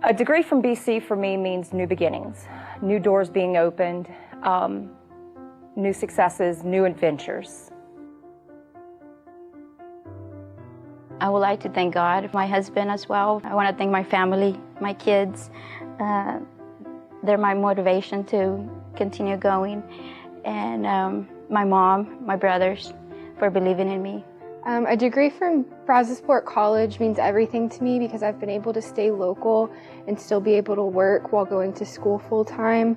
A degree from BC for me means new beginnings, new doors being opened, new successes, new adventures. I would like to thank God, my husband as well. I want to thank my family, my kids. They're my motivation to continue going. And my mom, my brothers, for believing in me. A degree from Brazosport College means everything to me because I've been able to stay local and still be able to work while going to school full-time.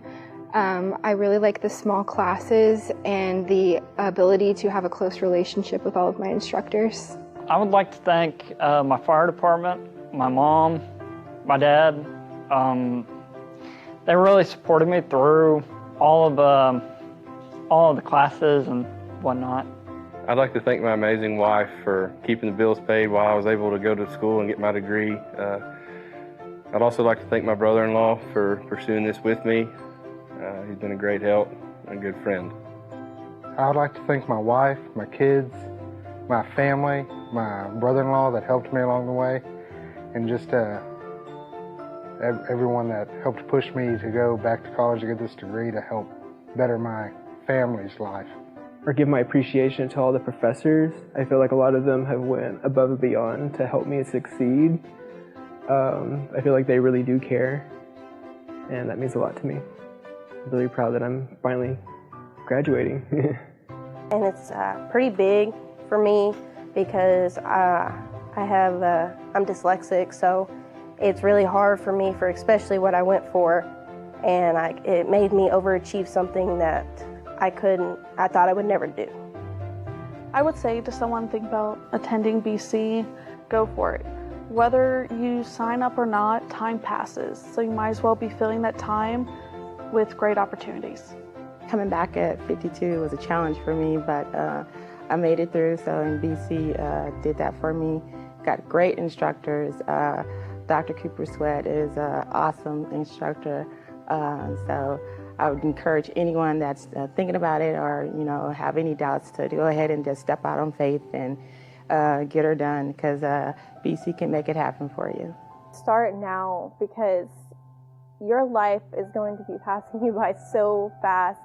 I really like the small classes and the ability to have a close relationship with all of my instructors. I would like to thank my fire department, my mom, my dad. They really supported me through all of the classes and whatnot. I'd like to thank my amazing wife for keeping the bills paid while I was able to go to school and get my degree. I'd also like to thank my brother-in-law for pursuing this with me. He's been a great help and a good friend. I would like to thank my wife, my kids, my family, my brother-in-law that helped me along the way, and just everyone that helped push me to go back to college to get this degree to help better my family's life. Or give my appreciation to all the professors. I feel like a lot of them have went above and beyond to help me succeed. I feel like they really do care, and that means a lot to me. I'm really proud that I'm finally graduating. And it's pretty big for me because I'm dyslexic, so it's really hard for me for especially what I went for, and it made me overachieve something that I thought I would never do. I would say to someone thinking about attending BC, go for it. Whether you sign up or not, time passes, so you might as well be filling that time with great opportunities. Coming back at 52 was a challenge for me, but I made it through, so in BC did that for me. Got great instructors. Dr. Cooper Sweat is an awesome instructor, so I would encourage anyone that's thinking about it or have any doubts to go ahead and just step out on faith and get her done, because BC can make it happen for you. Start now, because your life is going to be passing you by so fast.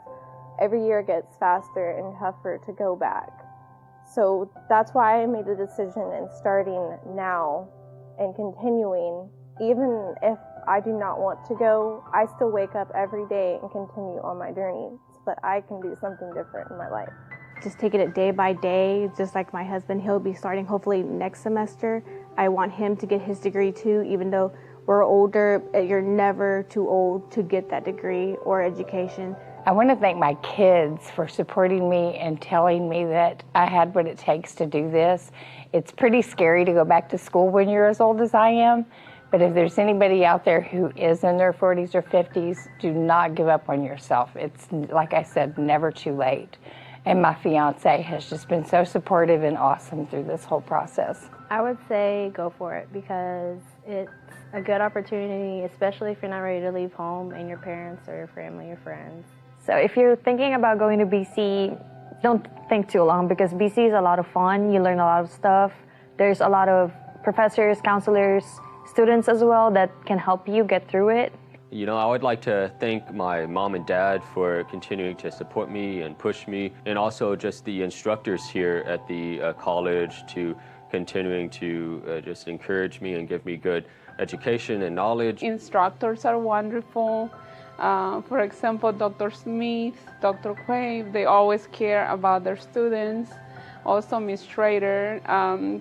Every year gets faster and tougher to go back. So that's why I made the decision in starting now and continuing. Even if I do not want to go, I still wake up every day and continue on my journey so that I can do something different in my life. Just taking it day by day, just like my husband, he'll be starting hopefully next semester. I want him to get his degree too, even though we're older, you're never too old to get that degree or education. I want to thank my kids for supporting me and telling me that I had what it takes to do this. It's pretty scary to go back to school when you're as old as I am, but if there's anybody out there who is in their 40s or 50s, do not give up on yourself. It's, like I said, never too late. And my fiance has just been so supportive and awesome through this whole process. I would say go for it, because it's a good opportunity, especially if you're not ready to leave home and your parents or your family or friends. So if you're thinking about going to BC, don't think too long, because BC is a lot of fun. You learn a lot of stuff. There's a lot of professors, counselors, students as well that can help you get through it. I would like to thank my mom and dad for continuing to support me and push me, and also just the instructors here at the college to continuing to just encourage me and give me good education and knowledge. Instructors are wonderful. For example, Dr. Smith, Dr. Quave, they always care about their students. Also Ms. Schrader.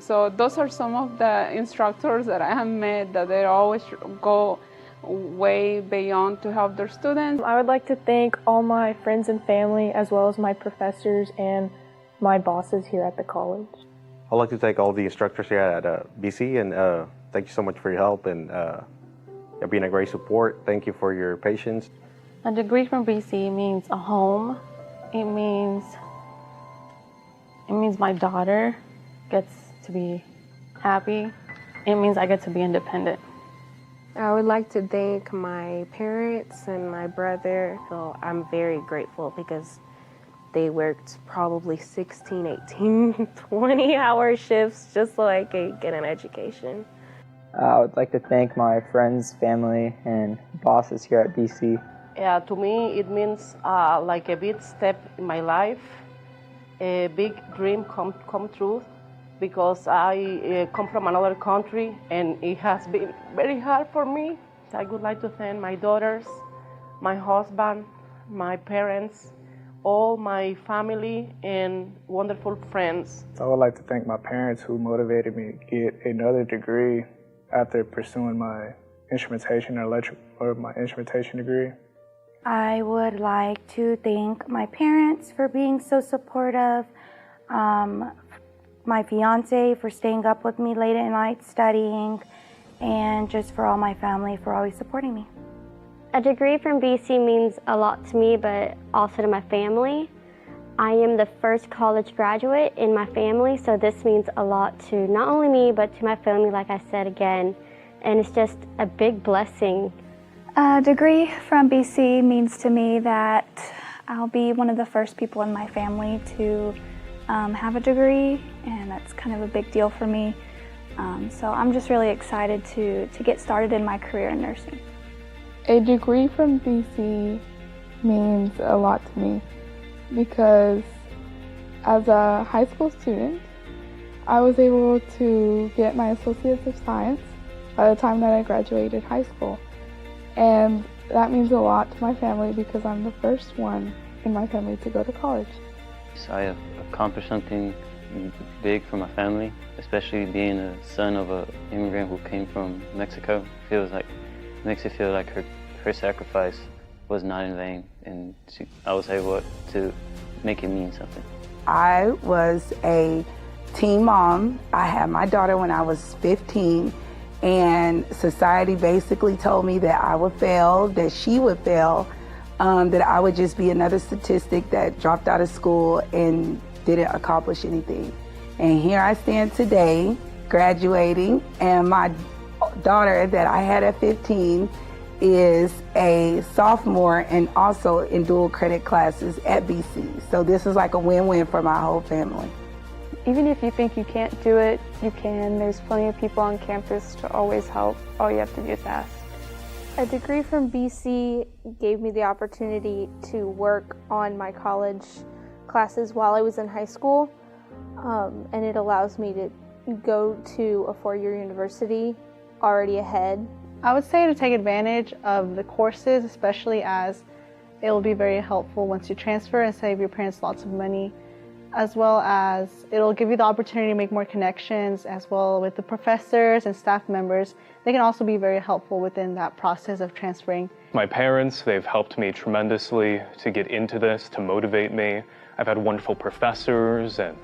So those are some of the instructors that I have met that they always go way beyond to help their students. I would like to thank all my friends and family, as well as my professors and my bosses here at the college. I'd like to thank all the instructors here at BC, and thank you so much for your help and being a great support. Thank you for your patience. A degree from BC means a home. It means my daughter gets to be happy. It means I get to be independent. I would like to thank my parents and my brother. So I'm very grateful because they worked probably 16, 18, 20-hour shifts just so I could get an education. I would like to thank my friends, family, and bosses here at BC. Yeah, to me it means like a big step in my life, a big dream come true, because I come from another country and it has been very hard for me. I would like to thank my daughters, my husband, my parents, all my family and wonderful friends. I would like to thank my parents who motivated me to get another degree after pursuing my instrumentation or my instrumentation degree. I would like to thank my parents for being so supportive, my fiance for staying up with me late at night studying, and just for all my family for always supporting me. A degree from BC means a lot to me, but also to my family. I am the first college graduate in my family, so this means a lot to not only me, but to my family, like I said again. And it's just a big blessing. A degree from BC means to me that I'll be one of the first people in my family to have a degree, and that's kind of a big deal for me. So I'm just really excited to get started in my career in nursing. A degree from BC means a lot to me because as a high school student, I was able to get my Associates of Science by the time that I graduated high school. And that means a lot to my family because I'm the first one in my family to go to college. So I have accomplished something big for my family, especially being a son of an immigrant who came from Mexico. Makes it feel like her sacrifice was not in vain, and I was able to make it mean something. I was a teen mom. I had my daughter when I was 15, and society basically told me that I would fail, that she would fail, that I would just be another statistic that dropped out of school and didn't accomplish anything. And here I stand today, graduating, and my daughter that I had at 15 is a sophomore and also in dual credit classes at BC. So this is like a win-win for my whole family. Even if you think you can't do it, you can. There's plenty of people on campus to always help. All you have to do is ask. A degree from BC gave me the opportunity to work on my college classes while I was in high school, and it allows me to go to a four-year university already ahead. I would say to take advantage of the courses, especially as it will be very helpful once you transfer and save your parents lots of money, as well as it'll give you the opportunity to make more connections as well with the professors and staff members. They can also be very helpful within that process of transferring. My parents, they've helped me tremendously to get into this, to motivate me. I've had wonderful professors and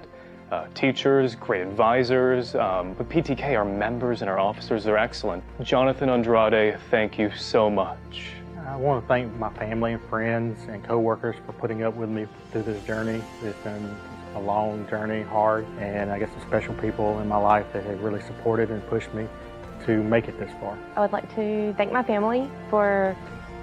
teachers, great advisors. But PTK, our members and our officers, they're excellent. Jonathan Andrade, thank you so much. I want to thank my family and friends and co-workers for putting up with me through this journey. It's been a long journey, hard, and I guess the special people in my life that have really supported and pushed me to make it this far. I would like to thank my family for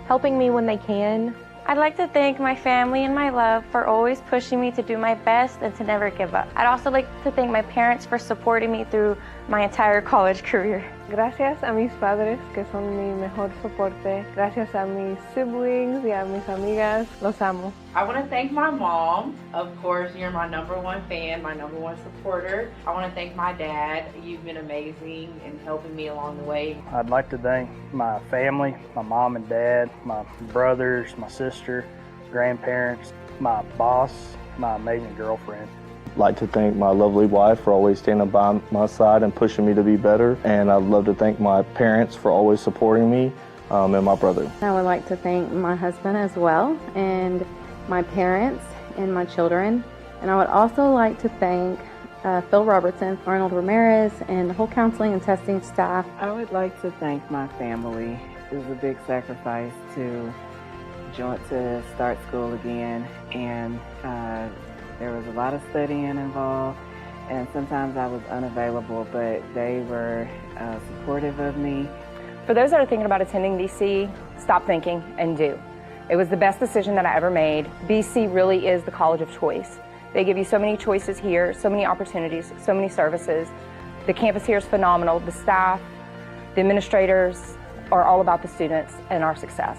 helping me when they can. I'd like to thank my family and my love for always pushing me to do my best and to never give up. I'd also like to thank my parents for supporting me through my entire college career. Gracias a mis padres, que son mi mejor soporte. Gracias a mis siblings y a mis amigas. Los amo. I want to thank my mom. Of course, you're my #1 fan, my #1 supporter. I want to thank my dad. You've been amazing in helping me along the way. I'd like to thank my family, my mom and dad, my brothers, my sister, grandparents, my boss, my amazing girlfriend. I'd like to thank my lovely wife for always standing by my side and pushing me to be better. And I'd love to thank my parents for always supporting me and my brother. I would like to thank my husband as well, and my parents and my children. And I would also like to thank Phil Robertson, Arnold Ramirez, and the whole counseling and testing staff. I would like to thank my family. It was a big sacrifice to start school again, and there was a lot of studying involved, and sometimes I was unavailable, but they were supportive of me. For those that are thinking about attending BC, stop thinking and do. It was the best decision that I ever made. BC really is the college of choice. They give you so many choices here, so many opportunities, so many services. The campus here is phenomenal. The staff, The administrators are all about the students and our success.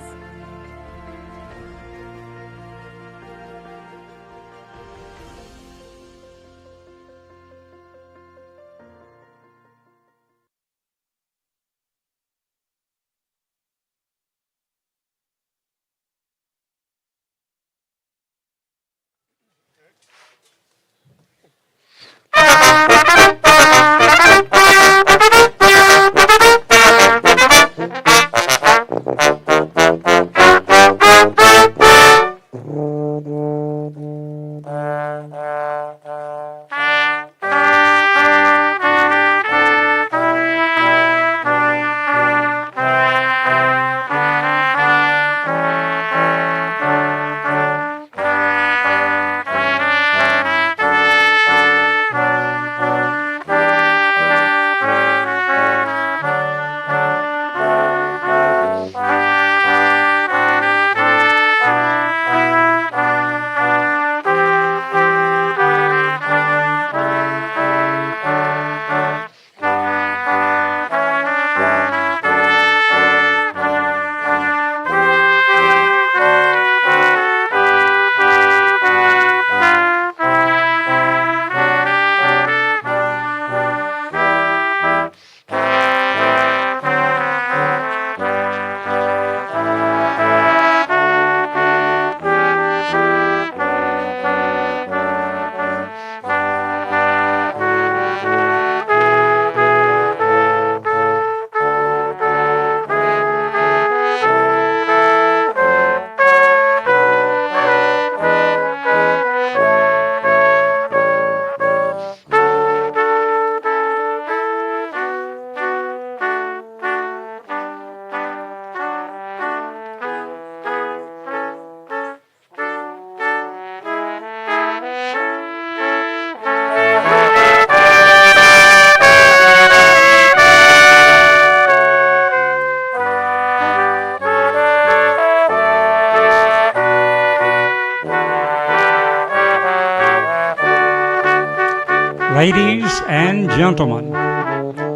Ladies and gentlemen,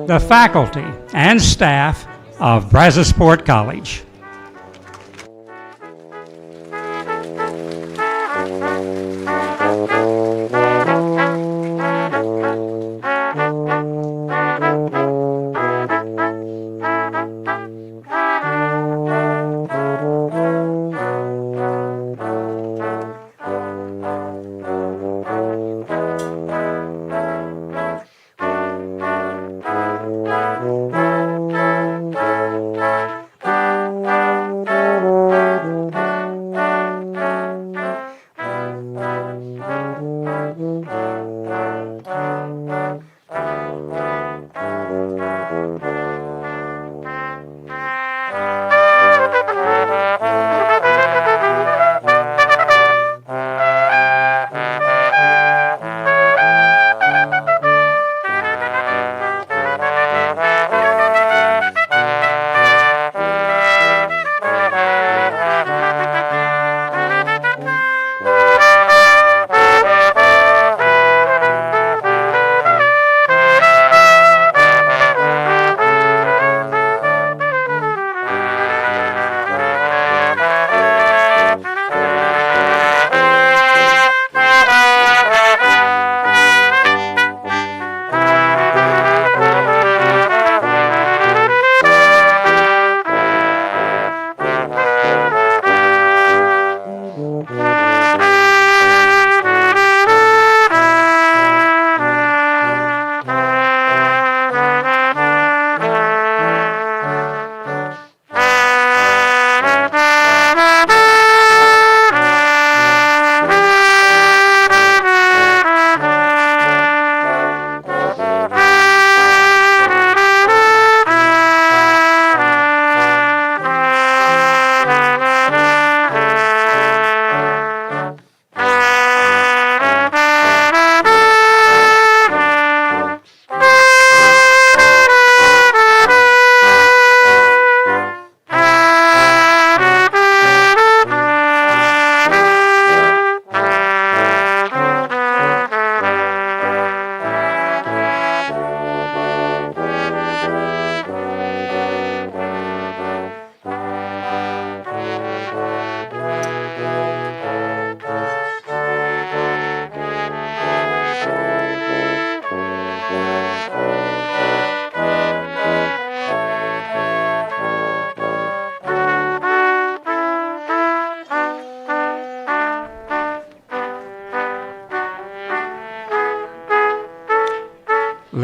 the faculty and staff of Brazosport College.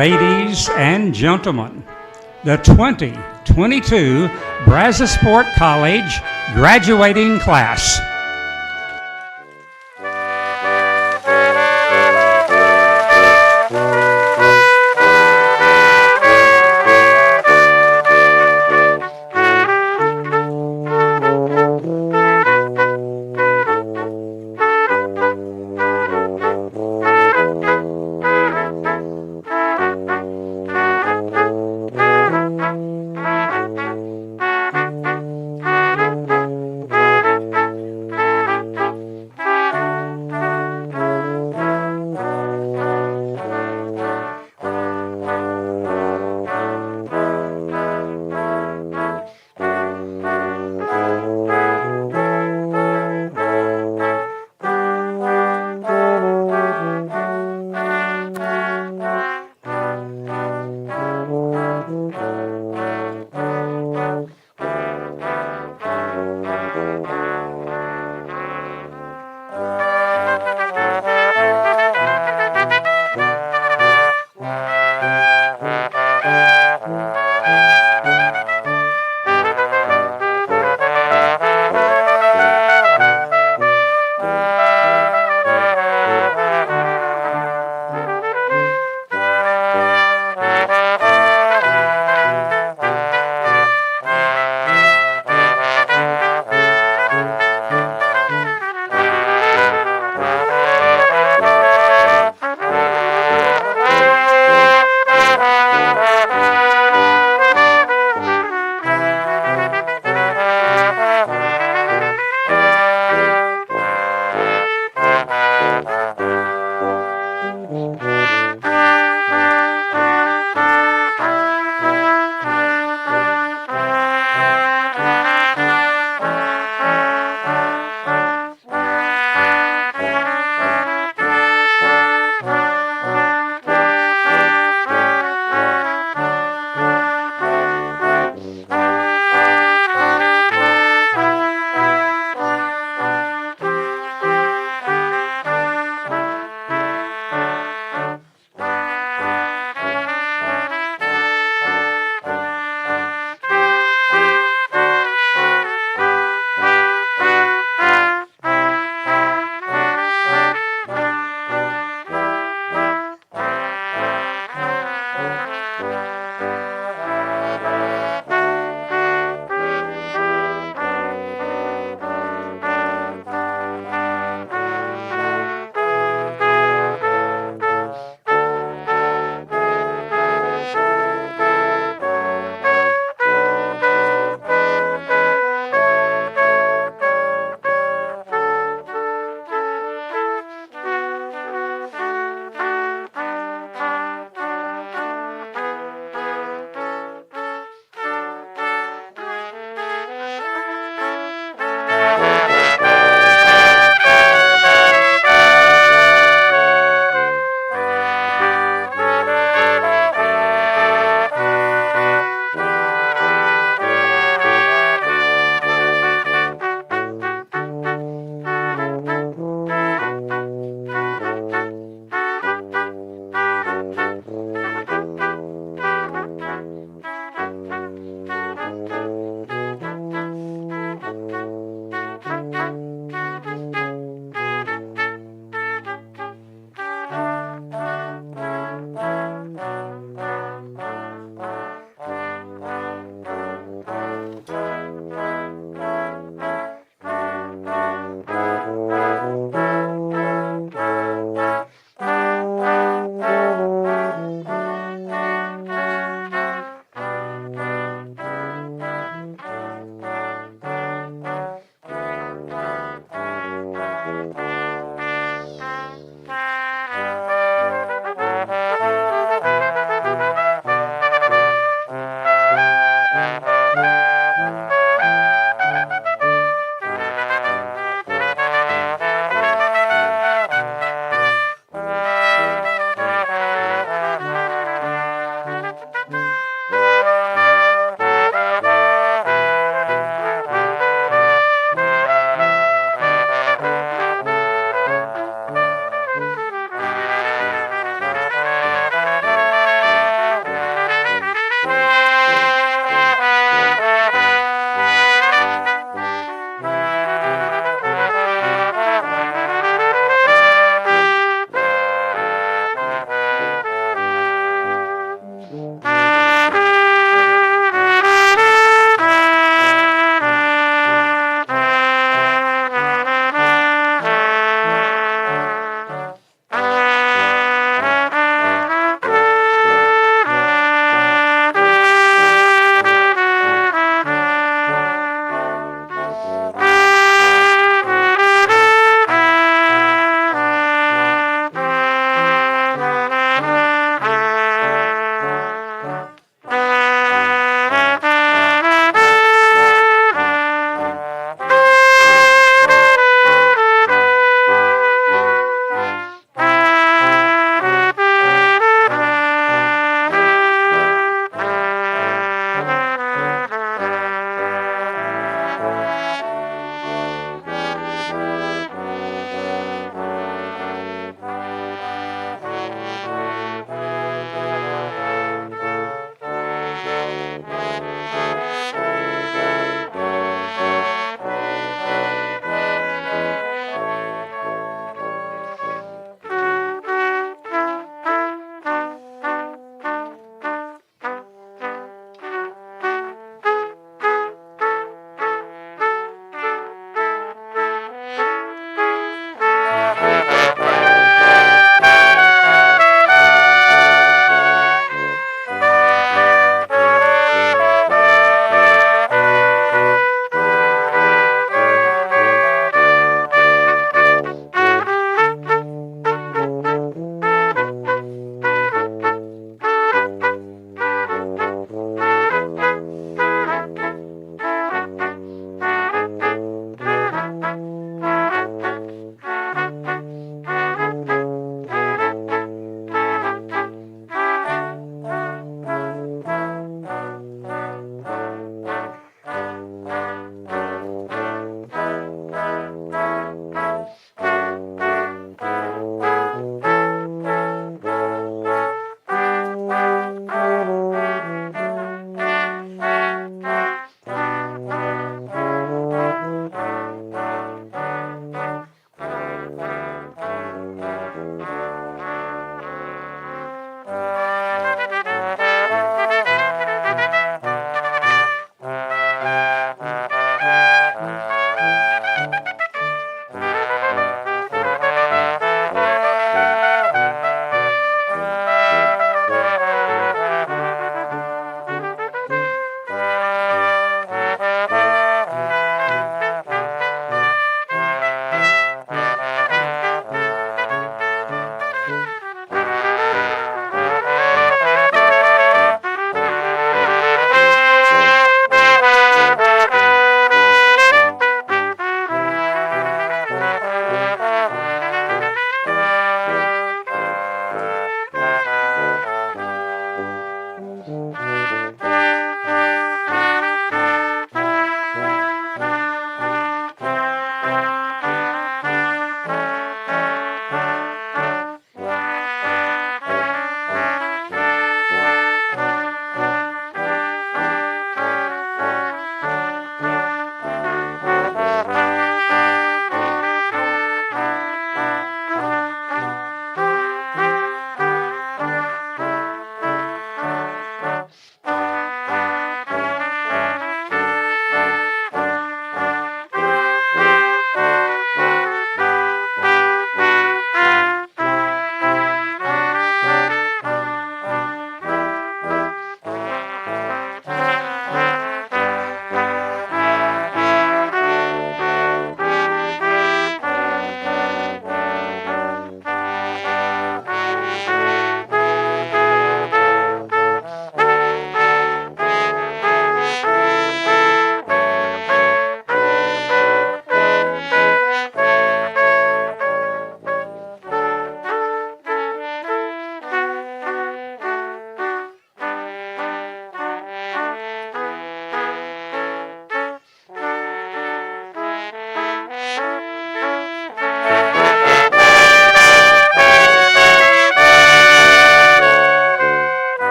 Ladies and gentlemen, the 2022 Brazosport College graduating class.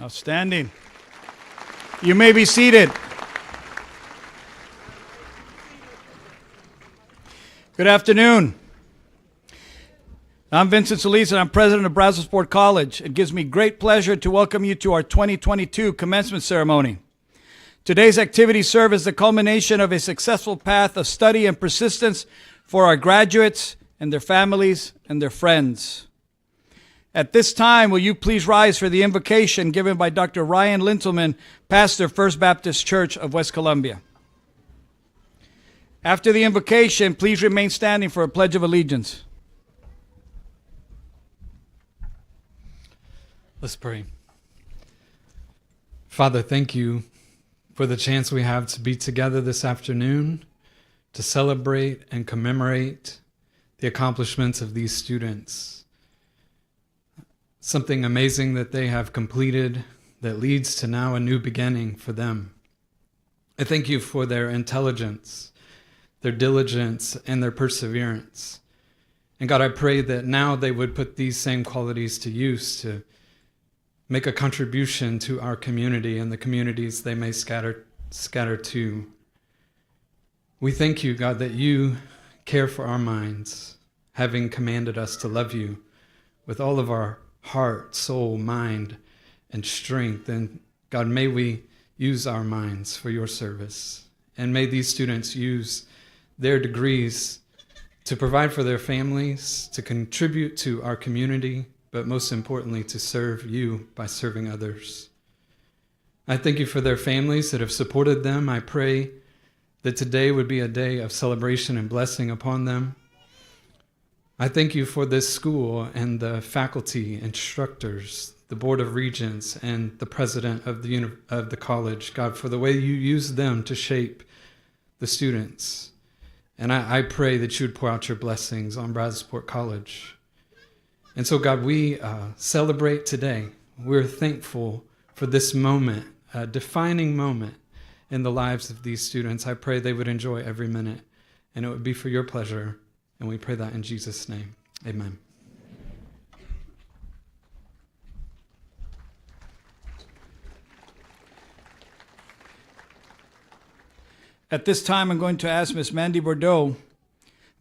Outstanding. You may be seated. Good afternoon. I'm Vincent Solis, and I'm president of Brazosport College. It gives me great pleasure to welcome you to our 2022 commencement ceremony. Today's activities serve as the culmination of a successful path of study and persistence for our graduates and their families and their friends. At this time, will you please rise for the invocation given by Dr. Ryan Lintelman, pastor, First Baptist Church of West Columbia. After the invocation, please remain standing for a pledge of allegiance. Let's pray. Father, thank you for the chance we have to be together this afternoon to celebrate and commemorate the accomplishments of these students. Something amazing that they have completed that leads to now a new beginning for them. I thank you for their intelligence, their diligence, and their perseverance. And God, I pray that now they would put these same qualities to use to make a contribution to our community and the communities they may scatter to. We thank you, God, that you care for our minds, having commanded us to love you with all of our heart, soul, mind, and strength. And God, may we use our minds for your service. And may these students use their degrees to provide for their families, to contribute to our community, but most importantly, to serve you by serving others. I thank you for their families that have supported them. I pray that today would be a day of celebration and blessing upon them. I thank you for this school and the faculty, instructors, the Board of Regents, and the president of the college, God, for the way you use them to shape the students. And I pray that you would pour out your blessings on Brazosport College. And so, God, we celebrate today. We're thankful for this moment, a defining moment in the lives of these students. I pray they would enjoy every minute, and it would be for your pleasure. And we pray that in Jesus' name. Amen. At this time, I'm going to ask Ms. Mandy Bordeaux,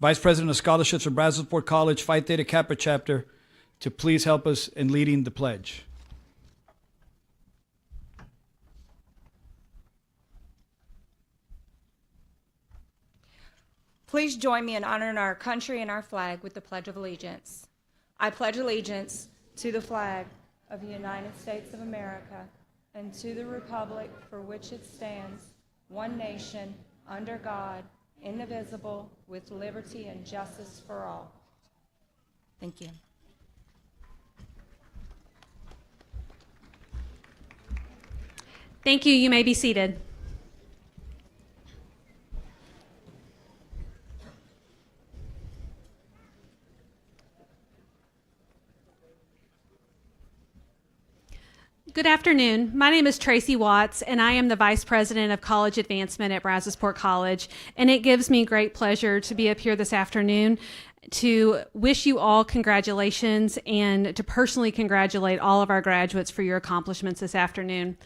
Vice President of Scholarships for Brazosport College Phi Theta Kappa Chapter, to please help us in leading the pledge. Please join me in honoring our country and our flag with the Pledge of Allegiance. I pledge allegiance to the flag of the United States of America and to the republic for which it stands, one nation, under God, indivisible, with liberty and justice for all. Thank you. Thank you. You may be seated. Good afternoon. My name is Tracy Watts, and I am the Vice President of College Advancement at Brazosport College. And it gives me great pleasure to be up here this afternoon to wish you all congratulations and to personally congratulate all of our graduates for your accomplishments this afternoon.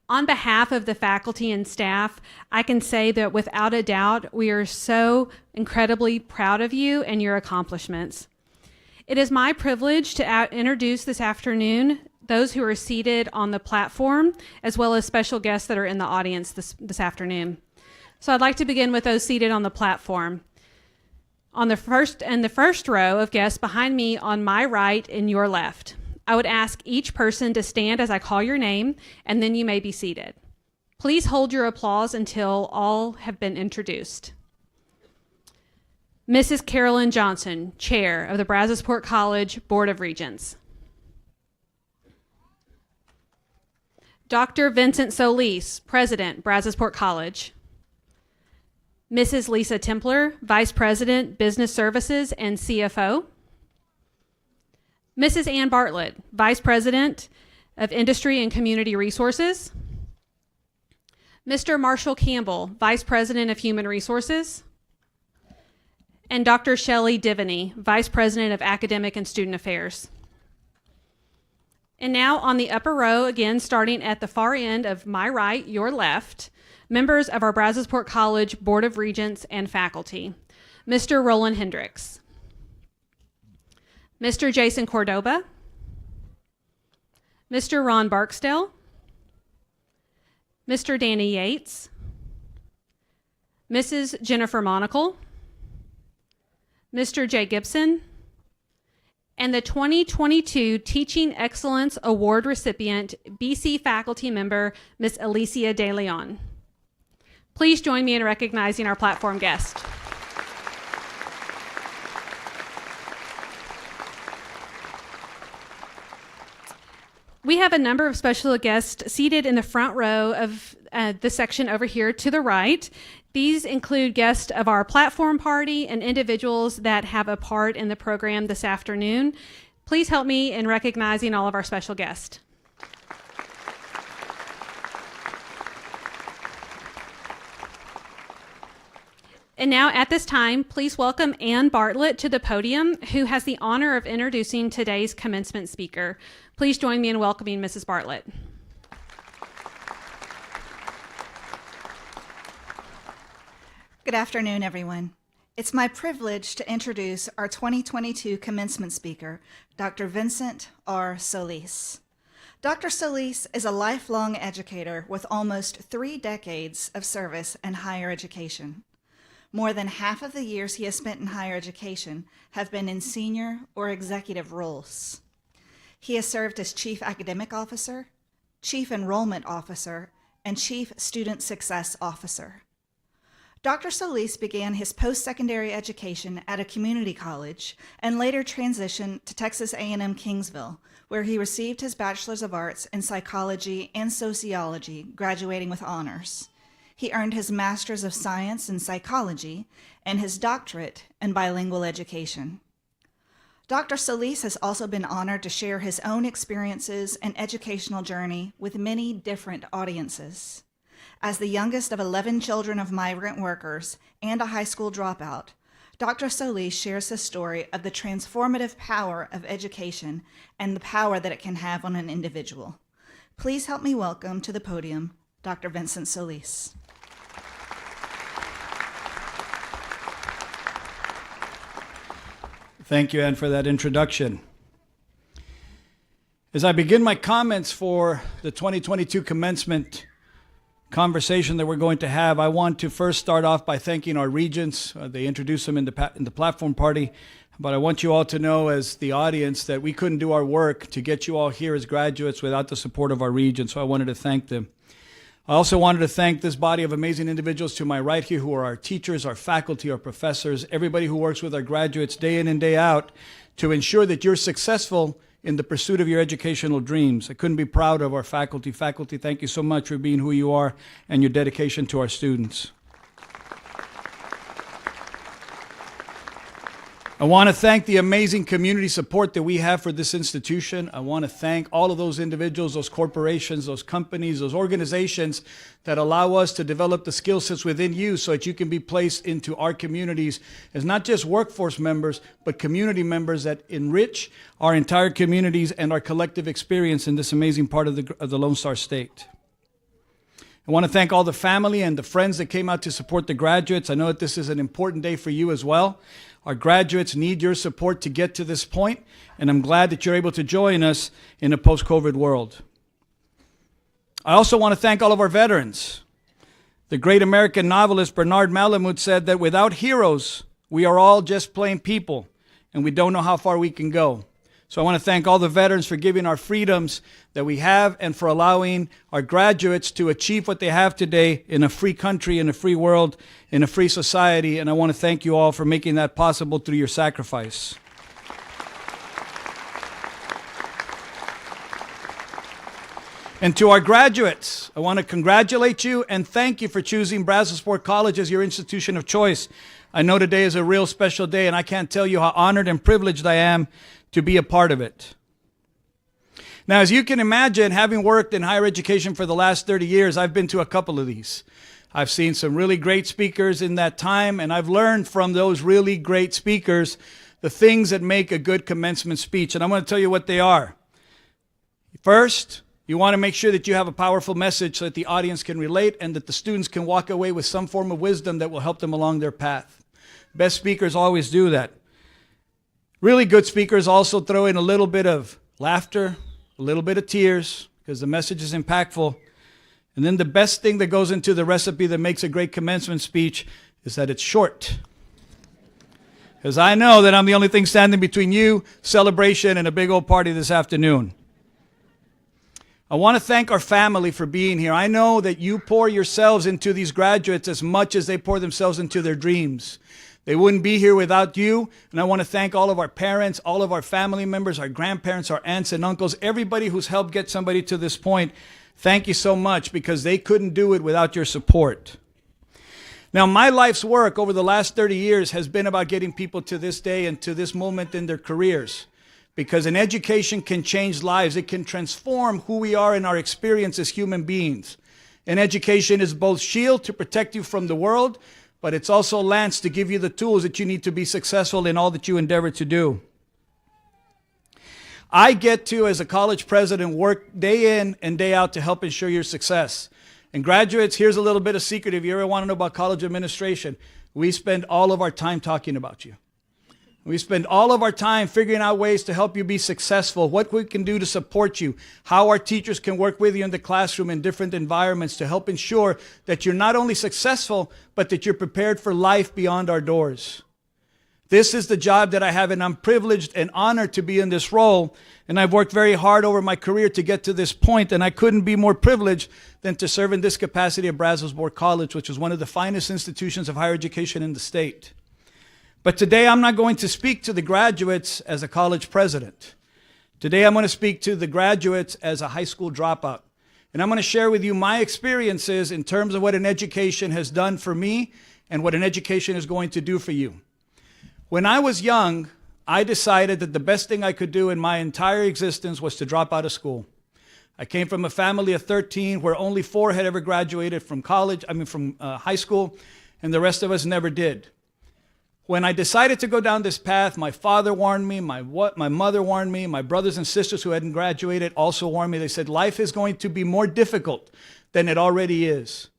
On behalf of the faculty and staff, I can say that without a doubt, we are so incredibly proud of you and your accomplishments. It is my privilege to introduce this afternoon those who are seated on the platform, as well as special guests that are in the audience this afternoon. So I'd like to begin with those seated on the platform. On the first row of guests behind me on my right and your left, I would ask each person to stand as I call your name, and then you may be seated. Please hold your applause until all have been introduced. Mrs. Carolyn Johnson, Chair of the Brazosport College Board of Regents. Dr. Vincent Solis, President, Brazosport College. Mrs. Lisa Templer, Vice President, Business Services and CFO. Mrs. Ann Bartlett, Vice President of Industry and Community Resources. Mr. Marshall Campbell, Vice President of Human Resources. And Dr. Shelley Divany, Vice President of Academic and Student Affairs. And now on the upper row, again, starting at the far end of my right, your left, members of our Brazosport College Board of Regents and faculty. Mr. Roland Hendricks, Mr. Jason Cordoba, Mr. Ron Barksdale, Mr. Danny Yates, Mrs. Jennifer Monacle, Mr. Jay Gibson, and the 2022 Teaching Excellence Award recipient, BC faculty member, Ms. Alicia De Leon. Please join me in recognizing our platform guest. We have a number of special guests seated in the front row of the section over here to the right. These include guests of our platform party and individuals that have a part in the program this afternoon. Please help me in recognizing all of our special guests. And now at this time, please welcome Ann Bartlett to the podium, who has the honor of introducing today's commencement speaker. Please join me in welcoming Mrs. Bartlett. Good afternoon, everyone. It's my privilege to introduce our 2022 commencement speaker, Dr. Vincent R. Solis. Dr. Solis is a lifelong educator with almost 3 decades of service in higher education. More than half of the years he has spent in higher education have been in senior or executive roles. He has served as Chief Academic Officer, Chief Enrollment Officer, and Chief Student Success Officer. Dr. Solis began his post-secondary education at a community college and later transitioned to Texas A&M Kingsville, where he received his Bachelor's of Arts in Psychology and Sociology, graduating with honors. He earned his Master's of Science in Psychology and his doctorate in bilingual education. Dr. Solis has also been honored to share his own experiences and educational journey with many different audiences. As the youngest of 11 children of migrant workers and a high school dropout, Dr. Solis shares his story of the transformative power of education and the power that it can have on an individual. Please help me welcome to the podium Dr. Vincent Solis. Thank you, Ann, for that introduction. As I begin my comments for the 2022 commencement conversation that we're going to have, I want to first start off by thanking our regents. They introduced them in the platform party, but I want you all to know as the audience that we couldn't do our work to get you all here as graduates without the support of our regents, so I wanted to thank them. I also wanted to thank this body of amazing individuals to my right here who are our teachers, our faculty, our professors, everybody who works with our graduates day in and day out to ensure that you're successful in the pursuit of your educational dreams. I couldn't be proud of our faculty. Faculty, thank you so much for being who you are and your dedication to our students. I want to thank the amazing community support that we have for this institution. I want to thank all of those individuals, those corporations, those companies, those organizations that allow us to develop the skill sets within you so that you can be placed into our communities as not just workforce members, but community members that enrich our entire communities and our collective experience in this amazing part of the Lone Star State. I want to thank all the family and the friends that came out to support the graduates. I know that this is an important day for you as well. Our graduates need your support to get to this point, and I'm glad that you're able to join us in a post-COVID world. I also want to thank all of our veterans. The great American novelist Bernard Malamud said that without heroes, we are all just plain people, and we don't know how far we can go. So I want to thank all the veterans for giving our freedoms that we have and for allowing our graduates to achieve what they have today in a free country, in a free world, in a free society. And I want to thank you all for making that possible through your sacrifice. And to our graduates, I want to congratulate you and thank you for choosing Brazosport College as your institution of choice. I know today is a real special day, and I can't tell you how honored and privileged I am to be a part of it. Now, as you can imagine, having worked in higher education for the last 30 years, I've been to a couple of these. I've seen some really great speakers in that time, and I've learned from those really great speakers the things that make a good commencement speech. And I'm going to tell you what they are. First, you want to make sure that you have a powerful message so that the audience can relate and that the students can walk away with some form of wisdom that will help them along their path. Best speakers always do that. Really good speakers also throw in a little bit of laughter, a little bit of tears, because the message is impactful. And then the best thing that goes into the recipe that makes a great commencement speech is that it's short. Because I know that I'm the only thing standing between you, celebration, and a big old party this afternoon. I want to thank our family for being here. I know that you pour yourselves into these graduates as much as they pour themselves into their dreams. They wouldn't be here without you. And I want to thank all of our parents, all of our family members, our grandparents, our aunts and uncles, everybody who's helped get somebody to this point. Thank you so much, because they couldn't do it without your support. Now, my life's work over the last 30 years has been about getting people to this day and to this moment in their careers. Because an education can change lives. It can transform who we are in our experience as human beings. An education is both shield to protect you from the world, but it's also lance to give you the tools that you need to be successful in all that you endeavor to do. I get to, as a college president, work day in and day out to help ensure your success. And graduates, here's a little bit of secret if you ever want to know about college administration. We spend all of our time talking about you. We spend all of our time figuring out ways to help you be successful, what we can do to support you, how our teachers can work with you in the classroom in different environments to help ensure that you're not only successful, but that you're prepared for life beyond our doors. This is the job that I have, and I'm privileged and honored to be in this role. And I've worked very hard over my career to get to this point, and I couldn't be more privileged than to serve in this capacity at Brazosport College, which is one of the finest institutions of higher education in the state. But today I'm not going to speak to the graduates as a college president. Today I'm going to speak to the graduates as a high school dropout. And I'm going to share with you my experiences in terms of what an education has done for me and what an education is going to do for you. When I was young, I decided that the best thing I could do in my entire existence was to drop out of school. I came from a family of 13 where only 4 had ever graduated from high school, and the rest of us never did. When I decided to go down this path, my father warned me, my mother warned me, my brothers and sisters who hadn't graduated also warned me. They said, life is going to be more difficult than it already is.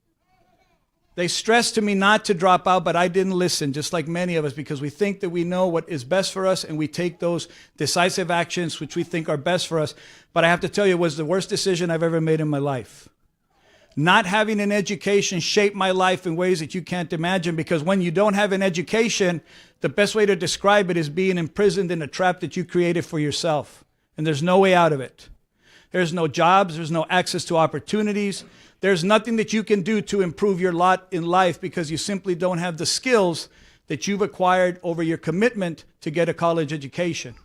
They stressed to me not to drop out, but I didn't listen, just like many of us, because we think that we know what is best for us, and we take those decisive actions which we think are best for us. But I have to tell you, it was the worst decision I've ever made in my life. Not having an education shaped my life in ways that you can't imagine, because when you don't have an education, the best way to describe it is being imprisoned in a trap that you created for yourself. And there's no way out of it. There's no jobs. There's no access to opportunities. There's nothing that you can do to improve your lot in life because you simply don't have the skills that you've acquired over your commitment to get a college education.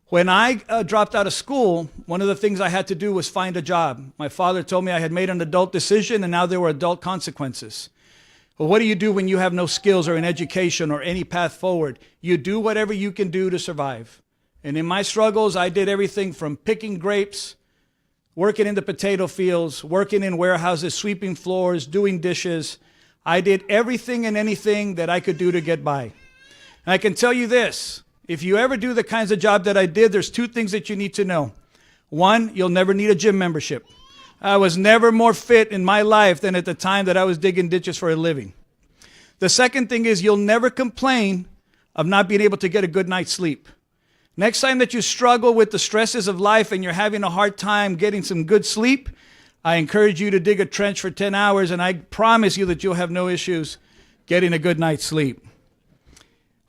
When I dropped out of school, one of the things I had to do was find a job. My father told me I had made an adult decision and now there were adult consequences. Well, what do you do when you have no skills or an education or any path forward? You do whatever you can do to survive. And in my struggles, I did everything from picking grapes, working in the potato fields, working in warehouses, sweeping floors, doing dishes. I did everything and anything that I could do to get by. And I can tell you this. If you ever do the kinds of job that I did, there's 2 things that you need to know. One, you'll never need a gym membership. I was never more fit in my life than at the time that I was digging ditches for a living. The second thing is you'll never complain of not being able to get a good night's sleep. Next time that you struggle with the stresses of life and you're having a hard time getting some good sleep, I encourage you to dig a trench for 10 hours, and I promise you that you'll have no issues getting a good night's sleep.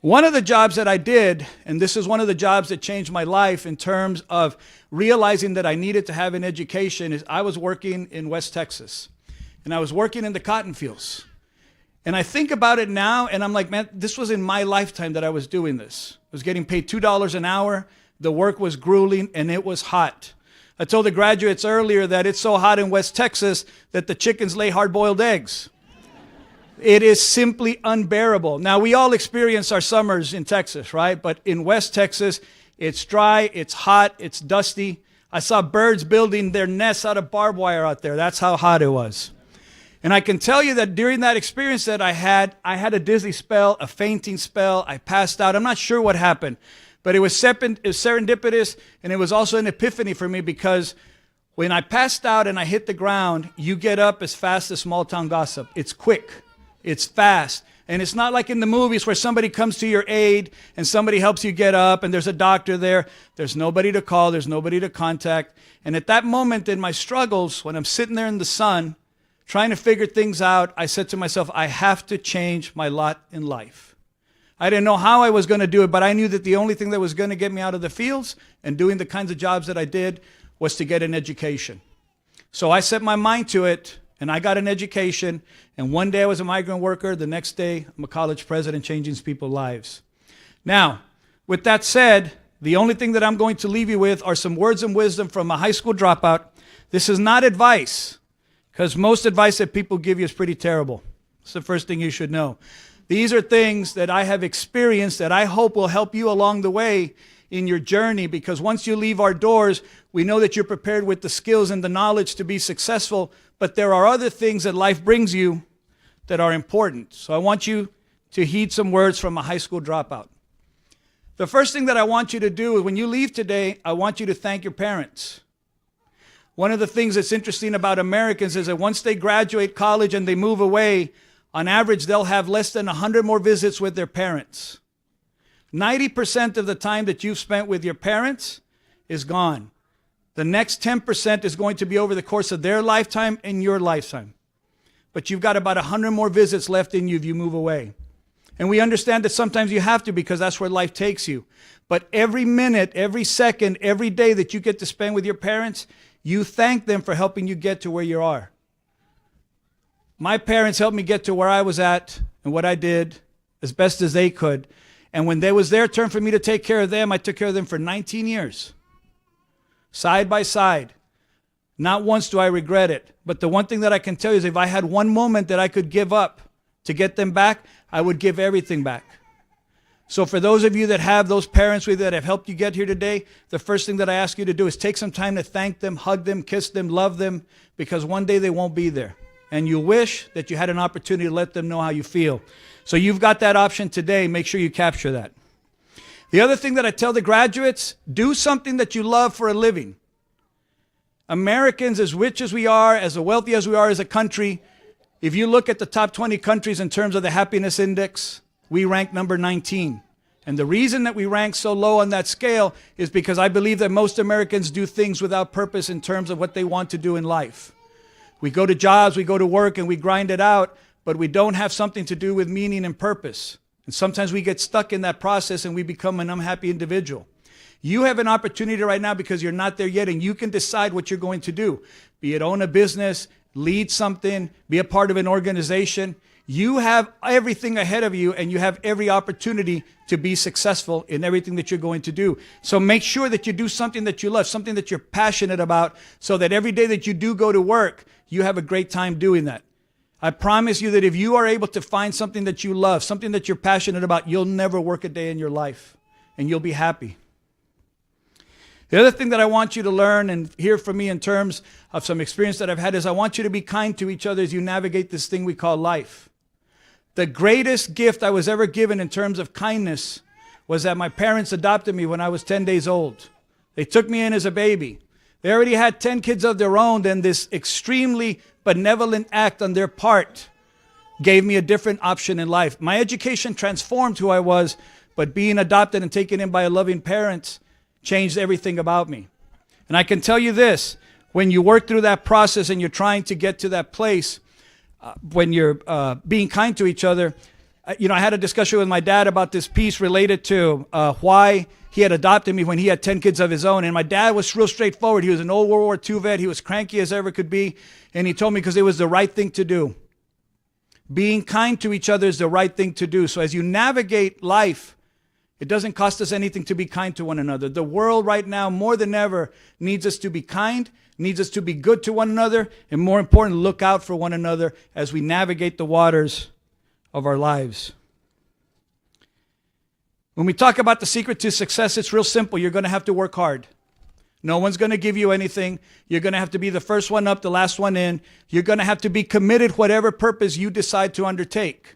One of the jobs that I did, and this is one of the jobs that changed my life in terms of realizing that I needed to have an education, is I was working in West Texas. And I was working in the cotton fields. And I think about it now, and I'm like, man, this was in my lifetime that I was doing this. I was getting paid $2 an hour. The work was grueling, and it was hot. I told the graduates earlier that it's so hot in West Texas that the chickens lay hard-boiled eggs. It is simply unbearable. Now, we all experience our summers in Texas, right? But in West Texas, it's dry, it's hot, it's dusty. I saw birds building their nests out of barbed wire out there. That's how hot it was. And I can tell you that during that experience that I had a dizzy spell, a fainting spell. I passed out. I'm not sure what happened. But it was serendipitous, and it was also an epiphany for me, because when I passed out and I hit the ground, you get up as fast as small town gossip. It's quick. It's fast. And it's not like in the movies where somebody comes to your aid and somebody helps you get up and there's a doctor there. There's nobody to call. There's nobody to contact. And at that moment in my struggles, when I'm sitting there in the sun trying to figure things out, I said to myself, I have to change my lot in life. I didn't know how I was going to do it, but I knew that the only thing that was going to get me out of the fields and doing the kinds of jobs that I did was to get an education. So I set my mind to it, and I got an education. And one day I was a migrant worker. The next day, I'm a college president changing people's lives. Now, with that said, the only thing that I'm going to leave you with are some words of wisdom from a high school dropout. This is not advice, because most advice that people give you is pretty terrible. It's the first thing you should know. These are things that I have experienced that I hope will help you along the way in your journey, because once you leave our doors, we know that you're prepared with the skills and the knowledge to be successful, but there are other things that life brings you that are important. So I want you to heed some words from a high school dropout. The first thing that I want you to do is when you leave today, I want you to thank your parents. One of the things that's interesting about Americans is that once they graduate college and they move away, on average, they'll have less than 100 more visits with their parents. 90% of the time that you've spent with your parents is gone. The next 10% is going to be over the course of their lifetime and your lifetime. But you've got about 100 more visits left in you if you move away. And we understand that sometimes you have to, because that's where life takes you. But every minute, every second, every day that you get to spend with your parents, you thank them for helping you get to where you are. My parents helped me get to where I was at and what I did as best as they could. And when there was their turn for me to take care of them, I took care of them for 19 years. Side by side. Not once do I regret it. But the one thing that I can tell you is if I had one moment that I could give up to get them back, I would give everything back. So for those of you that have those parents with you that have helped you get here today, the first thing that I ask you to do is take some time to thank them, hug them, kiss them, love them, because one day they won't be there. And you wish that you had an opportunity to let them know how you feel. So you've got that option today. Make sure you capture that. The other thing that I tell the graduates, do something that you love for a living. Americans, as rich as we are, as wealthy as we are as a country, if you look at the top 20 countries in terms of the happiness index, we rank number 19. And the reason that we rank so low on that scale is because I believe that most Americans do things without purpose in terms of what they want to do in life. We go to jobs, we go to work, and we grind it out, but we don't have something to do with meaning and purpose. And sometimes we get stuck in that process and we become an unhappy individual. You have an opportunity right now because you're not there yet, and you can decide what you're going to do. Be it own a business, lead something, be a part of an organization. You have everything ahead of you, and you have every opportunity to be successful in everything that you're going to do. So make sure that you do something that you love, something that you're passionate about, so that every day that you do go to work, you have a great time doing that. I promise you that if you are able to find something that you love, something that you're passionate about, you'll never work a day in your life, and you'll be happy. The other thing that I want you to learn and hear from me in terms of some experience that I've had is I want you to be kind to each other as you navigate this thing we call life. The greatest gift I was ever given in terms of kindness was that my parents adopted me when I was 10 days old. They took me in as a baby. They already had 10 kids of their own, and this extremely benevolent act on their part gave me a different option in life. My education transformed who I was, but being adopted and taken in by a loving parent changed everything about me. And I can tell you this, when you work through that process and you're trying to get to that place, when you're being kind to each other, I had a discussion with my dad about this piece related to why he had adopted me when he had 10 kids of his own. And my dad was real straightforward. He was an old World War II vet. He was cranky as ever could be. And he told me because it was the right thing to do. Being kind to each other is the right thing to do. So as you navigate life, it doesn't cost us anything to be kind to one another. The world right now, more than ever, needs us to be kind, needs us to be good to one another, and more important, look out for one another as we navigate the waters of our lives. When we talk about the secret to success, it's real simple. You're going to have to work hard. No one's going to give you anything. You're going to have to be the first one up, the last one in. You're going to have to be committed whatever purpose you decide to undertake.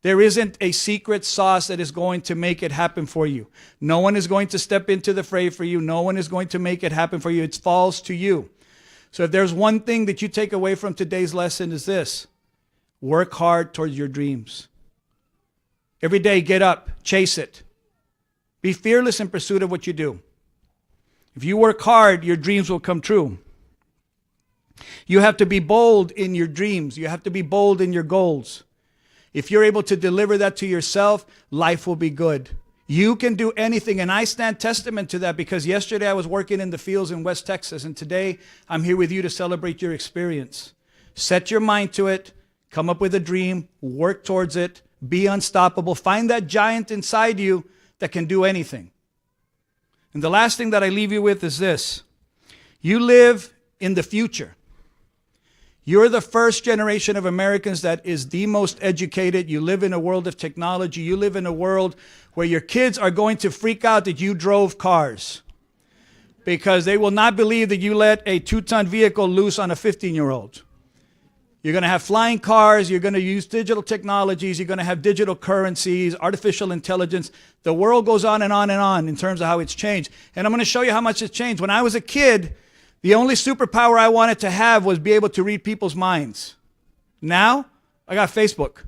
There isn't a secret sauce that is going to make it happen for you. No one is going to step into the fray for you. No one is going to make it happen for you. It falls to you. So if there's one thing that you take away from today's lesson is this: work hard towards your dreams. Every day, get up, chase it. Be fearless in pursuit of what you do. If you work hard, your dreams will come true. You have to be bold in your dreams. You have to be bold in your goals. If you're able to deliver that to yourself, life will be good. You can do anything, and I stand testament to that because yesterday I was working in the fields in West Texas, and today I'm here with you to celebrate your experience. Set your mind to it, come up with a dream, work towards it, be unstoppable, find that giant inside you that can do anything. And the last thing that I leave you with is this: you live in the future. You're the first generation of Americans that is the most educated. You live in a world of technology. You live in a world where your kids are going to freak out that you drove cars because they will not believe that you let a 2-ton vehicle loose on a 15-year-old. You're going to have flying cars. You're going to use digital technologies. You're going to have digital currencies, artificial intelligence. The world goes on and on and on in terms of how it's changed. And I'm going to show you how much it's changed. When I was a kid, the only superpower I wanted to have was be able to read people's minds. Now, I got Facebook.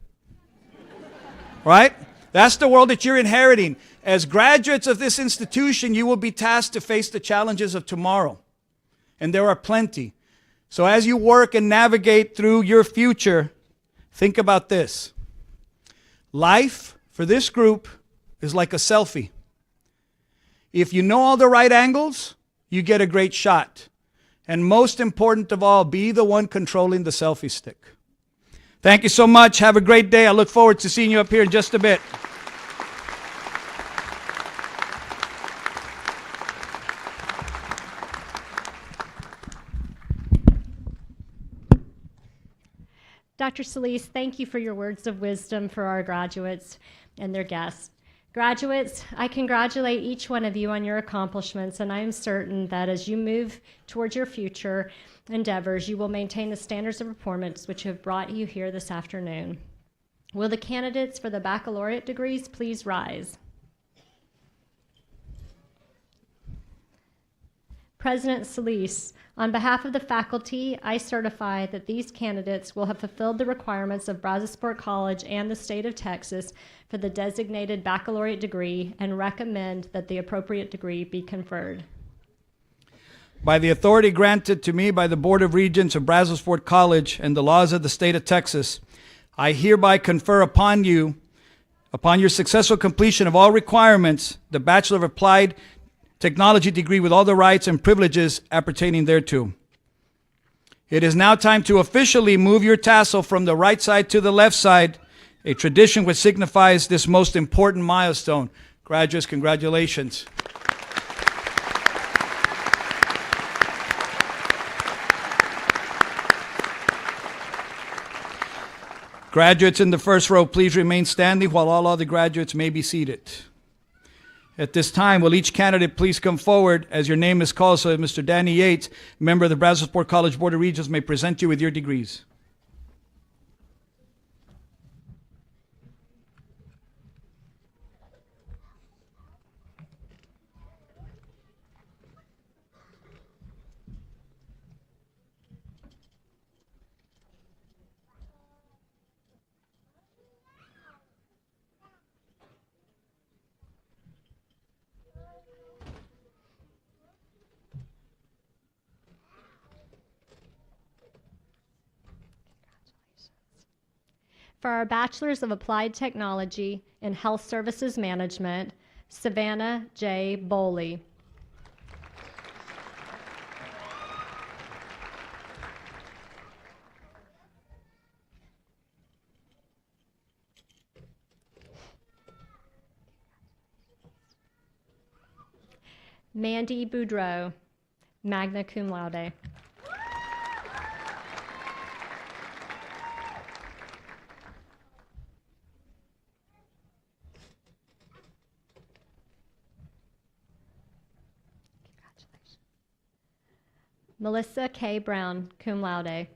Right? That's the world that you're inheriting. As graduates of this institution, you will be tasked to face the challenges of tomorrow. And there are plenty. So as you work and navigate through your future, think about this. Life for this group is like a selfie. If you know all the right angles, you get a great shot. And most important of all, be the one controlling the selfie stick. Thank you so much. Have a great day. I look forward to seeing you up here in just a bit. Dr. Solis, thank you for your words of wisdom for our graduates and their guests. Graduates, I congratulate each one of you on your accomplishments, and I am certain that as you move towards your future endeavors, you will maintain the standards of performance which have brought you here this afternoon. Will the candidates for the baccalaureate degrees please rise? President Solis, on behalf of the faculty, I certify that these candidates will have fulfilled the requirements of Brazosport College and the state of Texas for the designated baccalaureate degree and recommend that the appropriate degree be conferred. By the authority granted to me by the Board of Regents of Brazosport College and the laws of the state of Texas, I hereby confer upon you, upon your successful completion of all requirements, the Bachelor of Applied Technology degree with all the rights and privileges appertaining thereto. It is now time to officially move your tassel from the right side to the left side, a tradition which signifies this most important milestone. Graduates, congratulations. Graduates in the first row, please remain standing while all other graduates may be seated. At this time, will each candidate please come forward as your name is called so that Mr. Danny Yates, member of the Brazosport College Board of Regents, may present you with your degrees. For our Bachelors of Applied Technology in Health Services Management, Savannah J. Boley. Mandy Boudreau, magna cum laude. Melissa K. Brown, cum laude.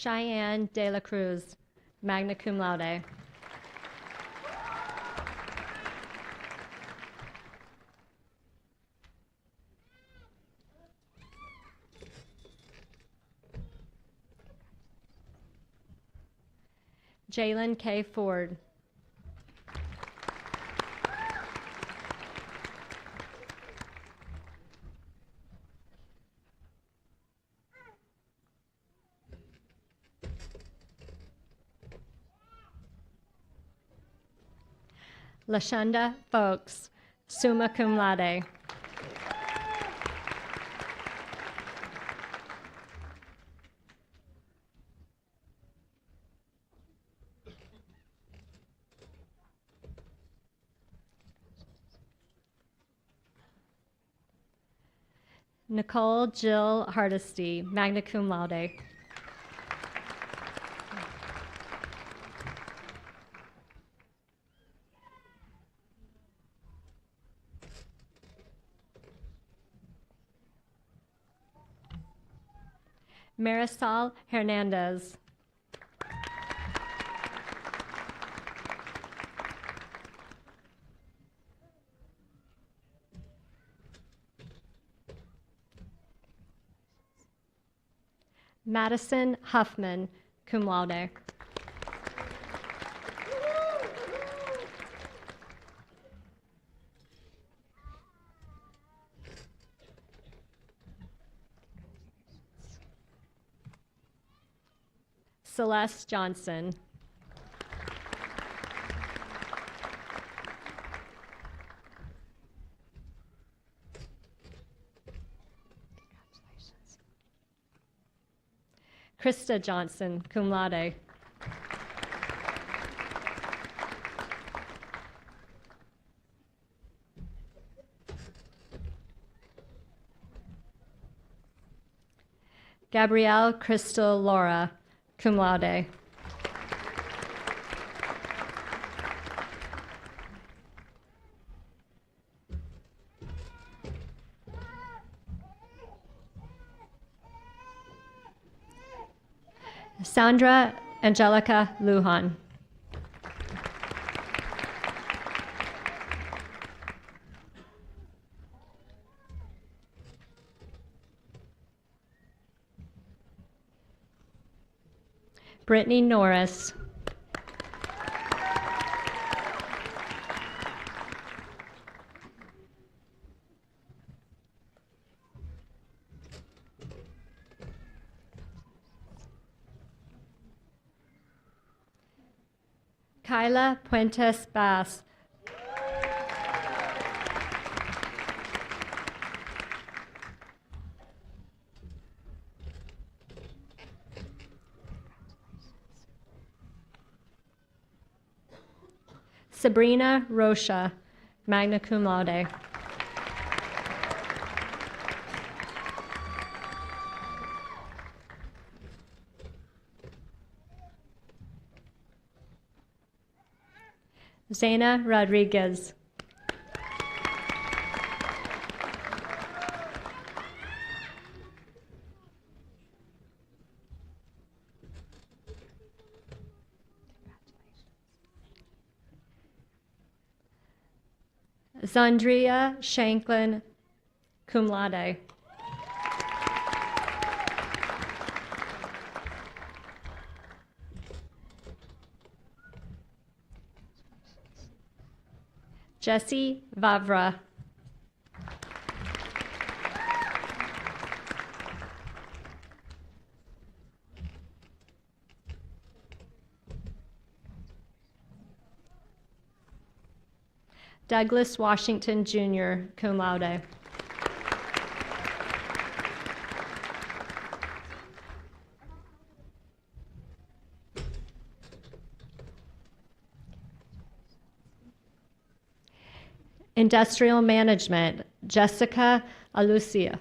Cheyenne De La Cruz, magna cum laude. Jalen K. Ford. Lashonda Folks, summa cum laude. Nicole Jill Hardesty, magna cum laude. Marisol Hernandez. Madison Huffman, cum laude. Celeste Johnson. Krista Johnson, cum laude. Gabrielle Crystal Laura, cum laude. Sandra Angelica Lujan. Brittany Norris. Kyla Puentes Bass. Sabrina Rocha, magna cum laude. Zaina Rodriguez. Zandria Shanklin, cum laude. Jessie Vavra. Douglas Washington Jr., cum laude. Industrial Management, Jessica Alucia.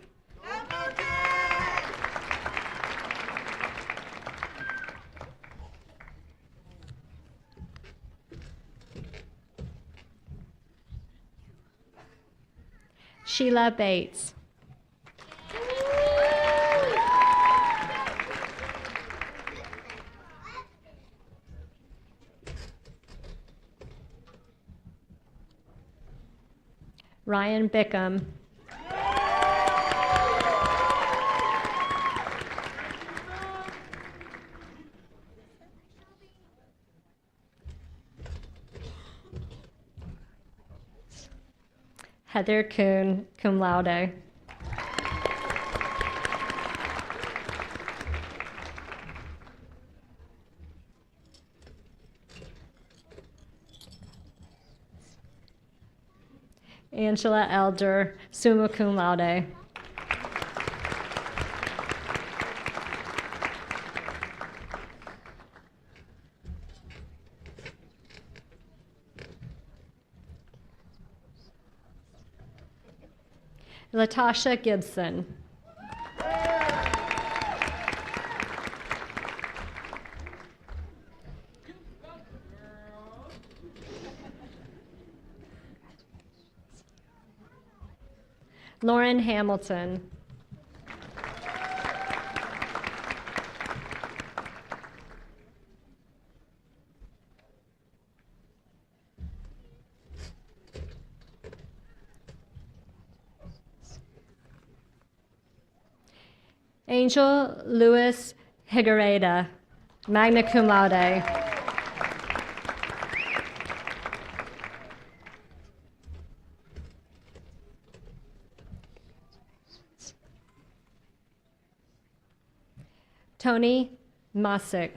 Sheila Bates. Ryan Bickham, Heather Kuhn, cum laude. Angela Elder, summa cum laude. Latasha Gibson. Lauren Hamilton. Angel Lewis Higuereta, magna cum laude. Tony Masick.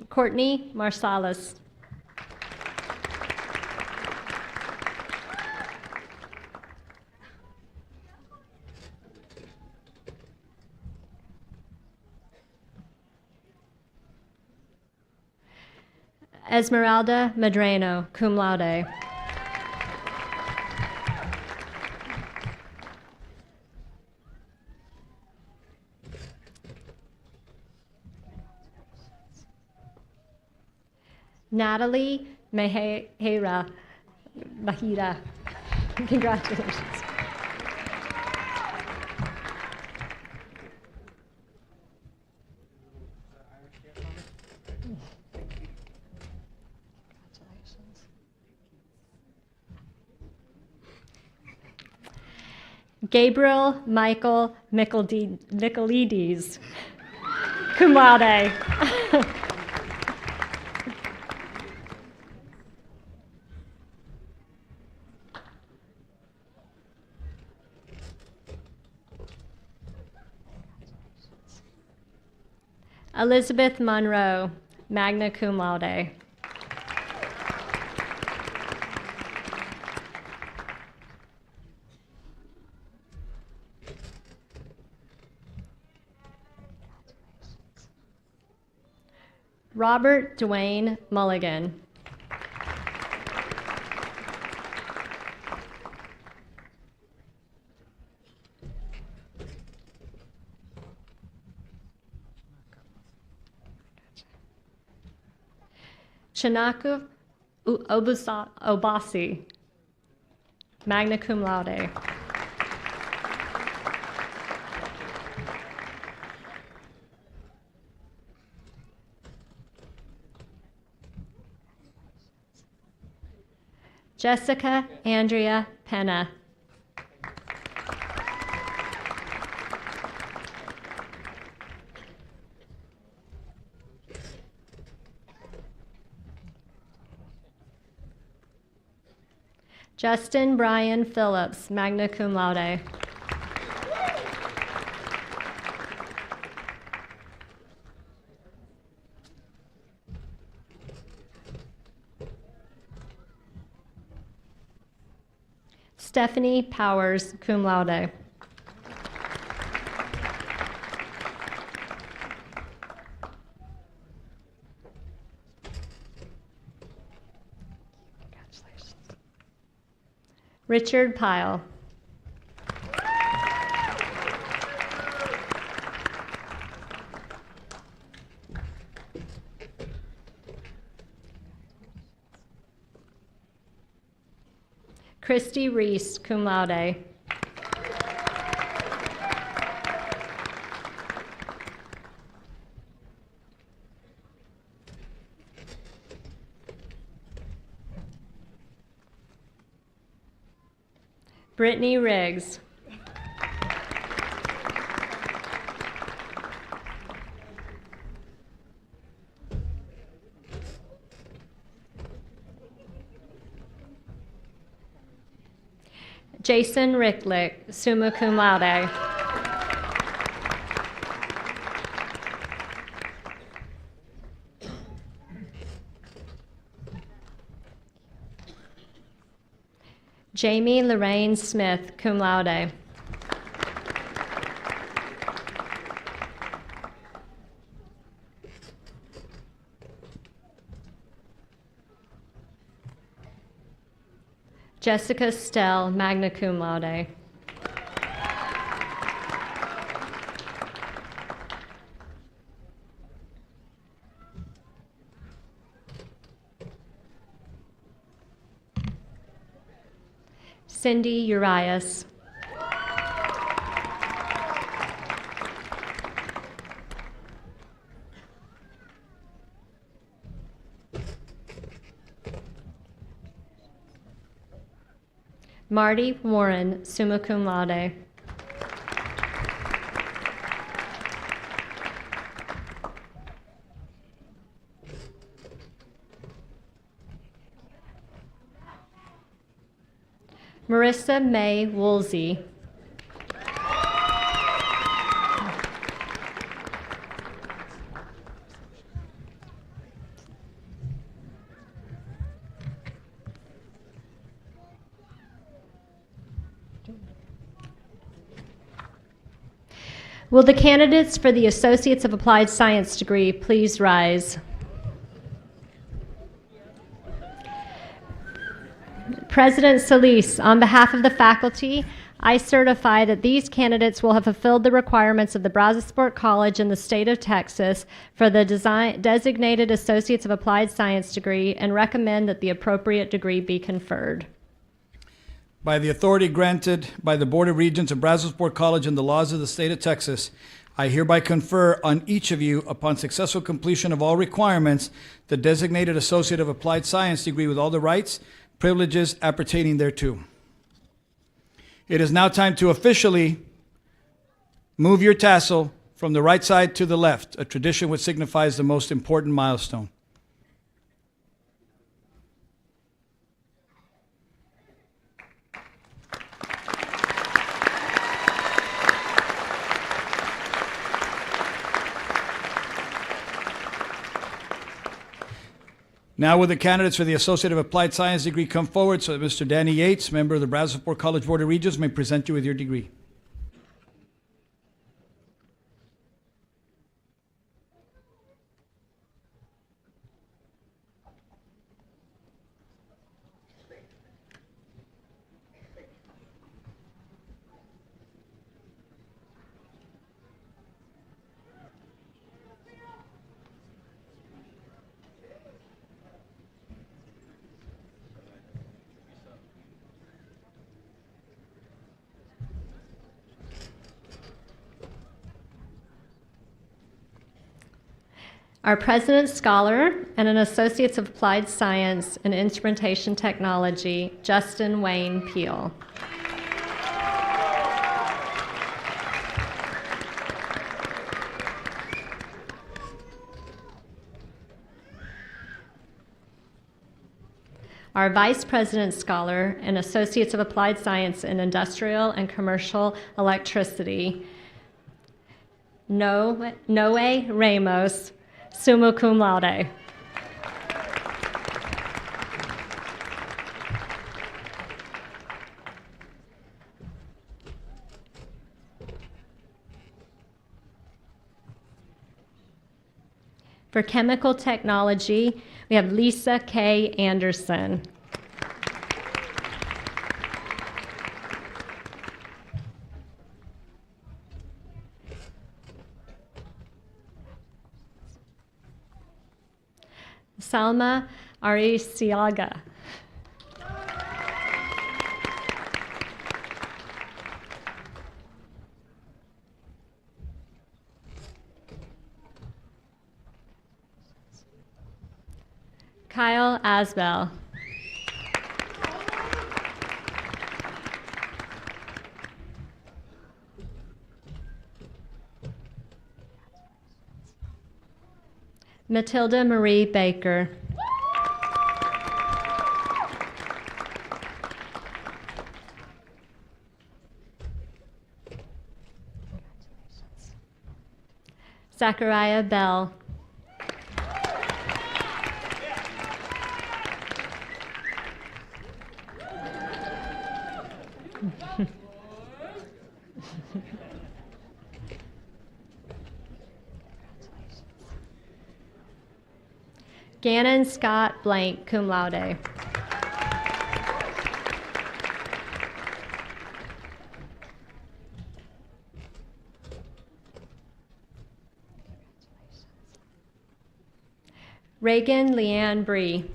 Courtney Marsalis. Esmeralda Medrano, cum laude. Natalie Mahira. Congratulations. Gabriel Michael Michaelides, cum laude. Elizabeth Monroe, magna cum laude. Robert Dwayne Mulligan. Chinaka Obasi, magna cum laude. Jessica Andrea Penna. Justin Brian Phillips, magna cum laude. Stephanie Powers, cum laude. Richard Pyle. Christy Reese, cum laude. Brittany Riggs. Jason Ricklick, summa cum laude. Jamie Lorraine Smith, cum laude. Jessica Stell, magna cum laude. Cindy Urias. Marty Warren, summa cum laude. Marissa May Woolsey. Will the candidates for the Associates of Applied Science degree please rise? President Solis, on behalf of the faculty, I certify that these candidates will have fulfilled the requirements of the Brazosport College in the state of Texas for the designated Associates of Applied Science degree and recommend that the appropriate degree be conferred. By the authority granted by the Board of Regents of Brazosport College and the laws of the state of Texas, I hereby confer on each of you, upon successful completion of all requirements, the designated Associate of Applied Science degree with all the rights, privileges appertaining thereto. It is now time to officially move your tassel from the right side to the left, a tradition which signifies the most important milestone. Now will the candidates for the Associate of Applied Science degree come forward so that Mr. Danny Yates, member of the Brazosport College Board of Regents, may present you with your degree. Our President's Scholar and an Associates of Applied Science in Instrumentation Technology, Justin Wayne Peel. Our Vice President's Scholar and Associates of Applied Science in Industrial and Commercial Electricity, Noe Ramos, summa cum laude. For chemical technology, we have Lisa K. Anderson. Salma Arisiaga. Kyle Asbell. Matilda Marie Baker. Zachariah Bell. Gannon Scott Blank, cum laude. Reagan Leanne Bree.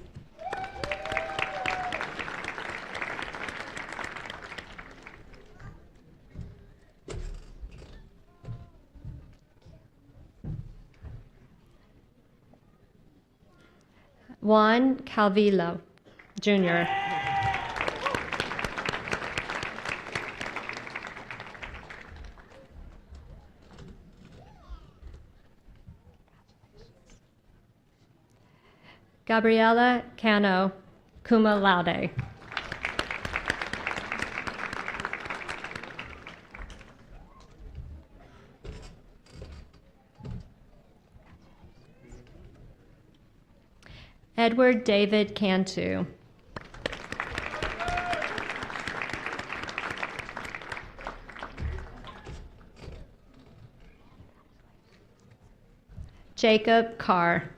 Juan Calvillo, Jr. Gabriela Cano, cum laude. Edward David Cantu. Jacob Carr.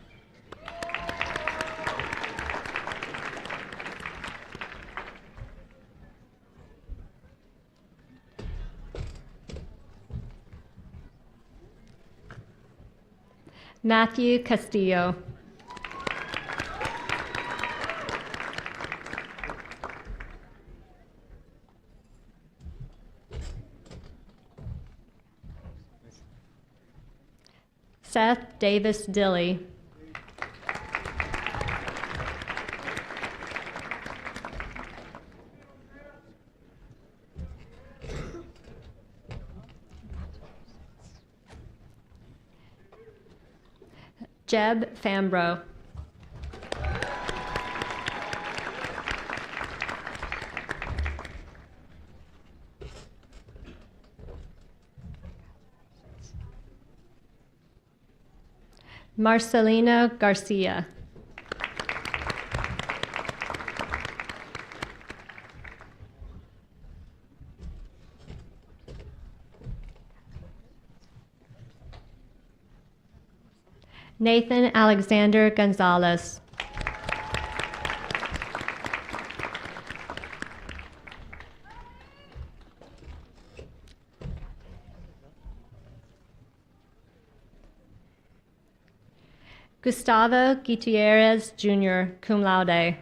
Matthew Castillo. Seth Davis Dilly. Jeb Fambro. Marcelino Garcia. Nathan Alexander Gonzalez. Gustavo Gutierrez, Jr., cum laude.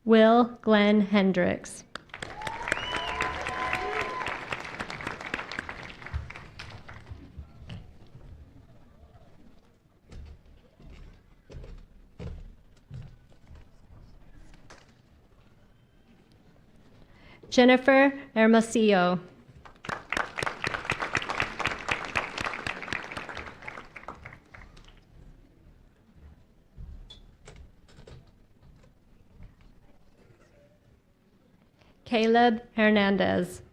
Will Glenn Hendricks. Jennifer Hermosillo. Caleb Hernandez.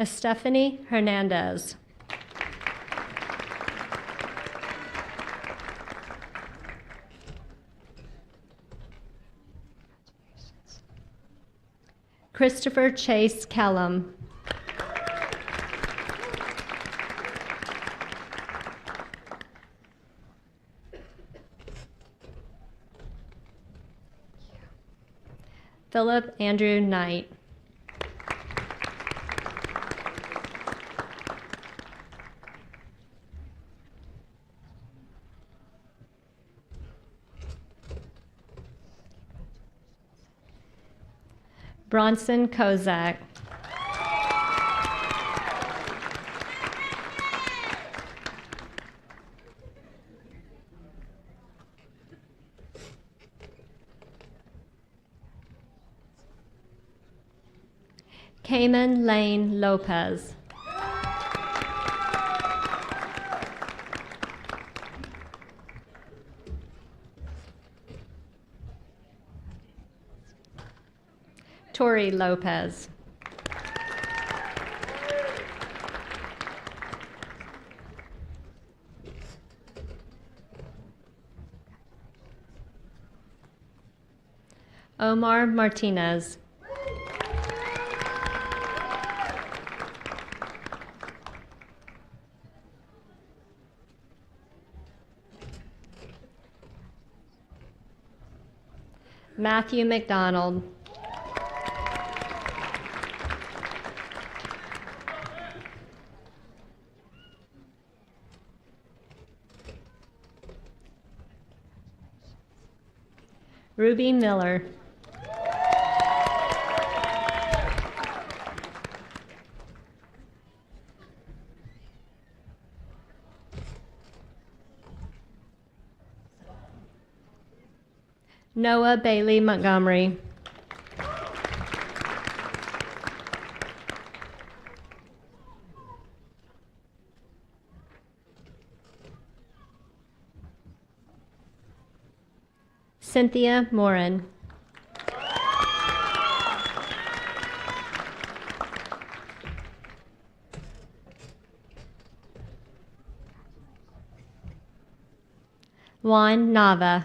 Stephanie Hernandez. Christopher Chase Kellum. Philip Andrew Knight. Bronson Kozak. Cayman Lane Lopez. Tori Lopez. Omar Martinez. Matthew McDonald. Ruby Miller. Noah Bailey Montgomery. Cynthia Morin. Juan Nava.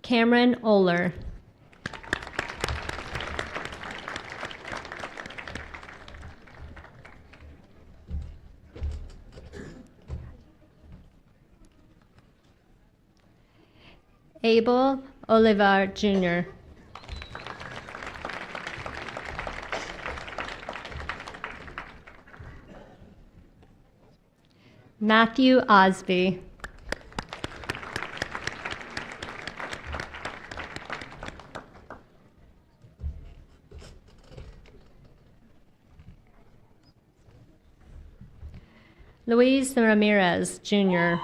Cameron Oler. Abel Olivar Jr. Matthew Osby. Luis Ramirez Jr.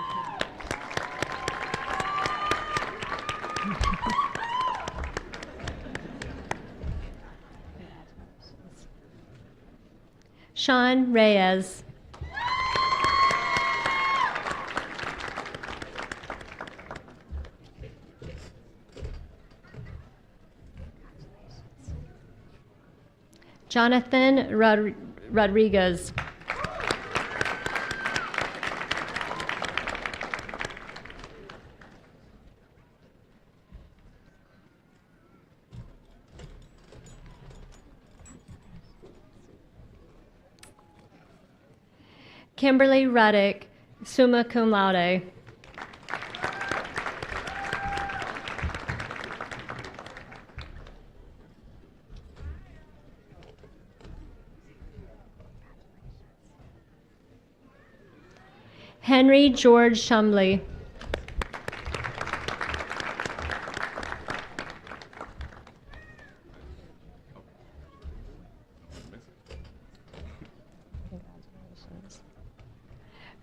Sean Reyes. Jonathan Rodriguez. Kimberly Ruddick, summa cum laude. Henry George Shumley.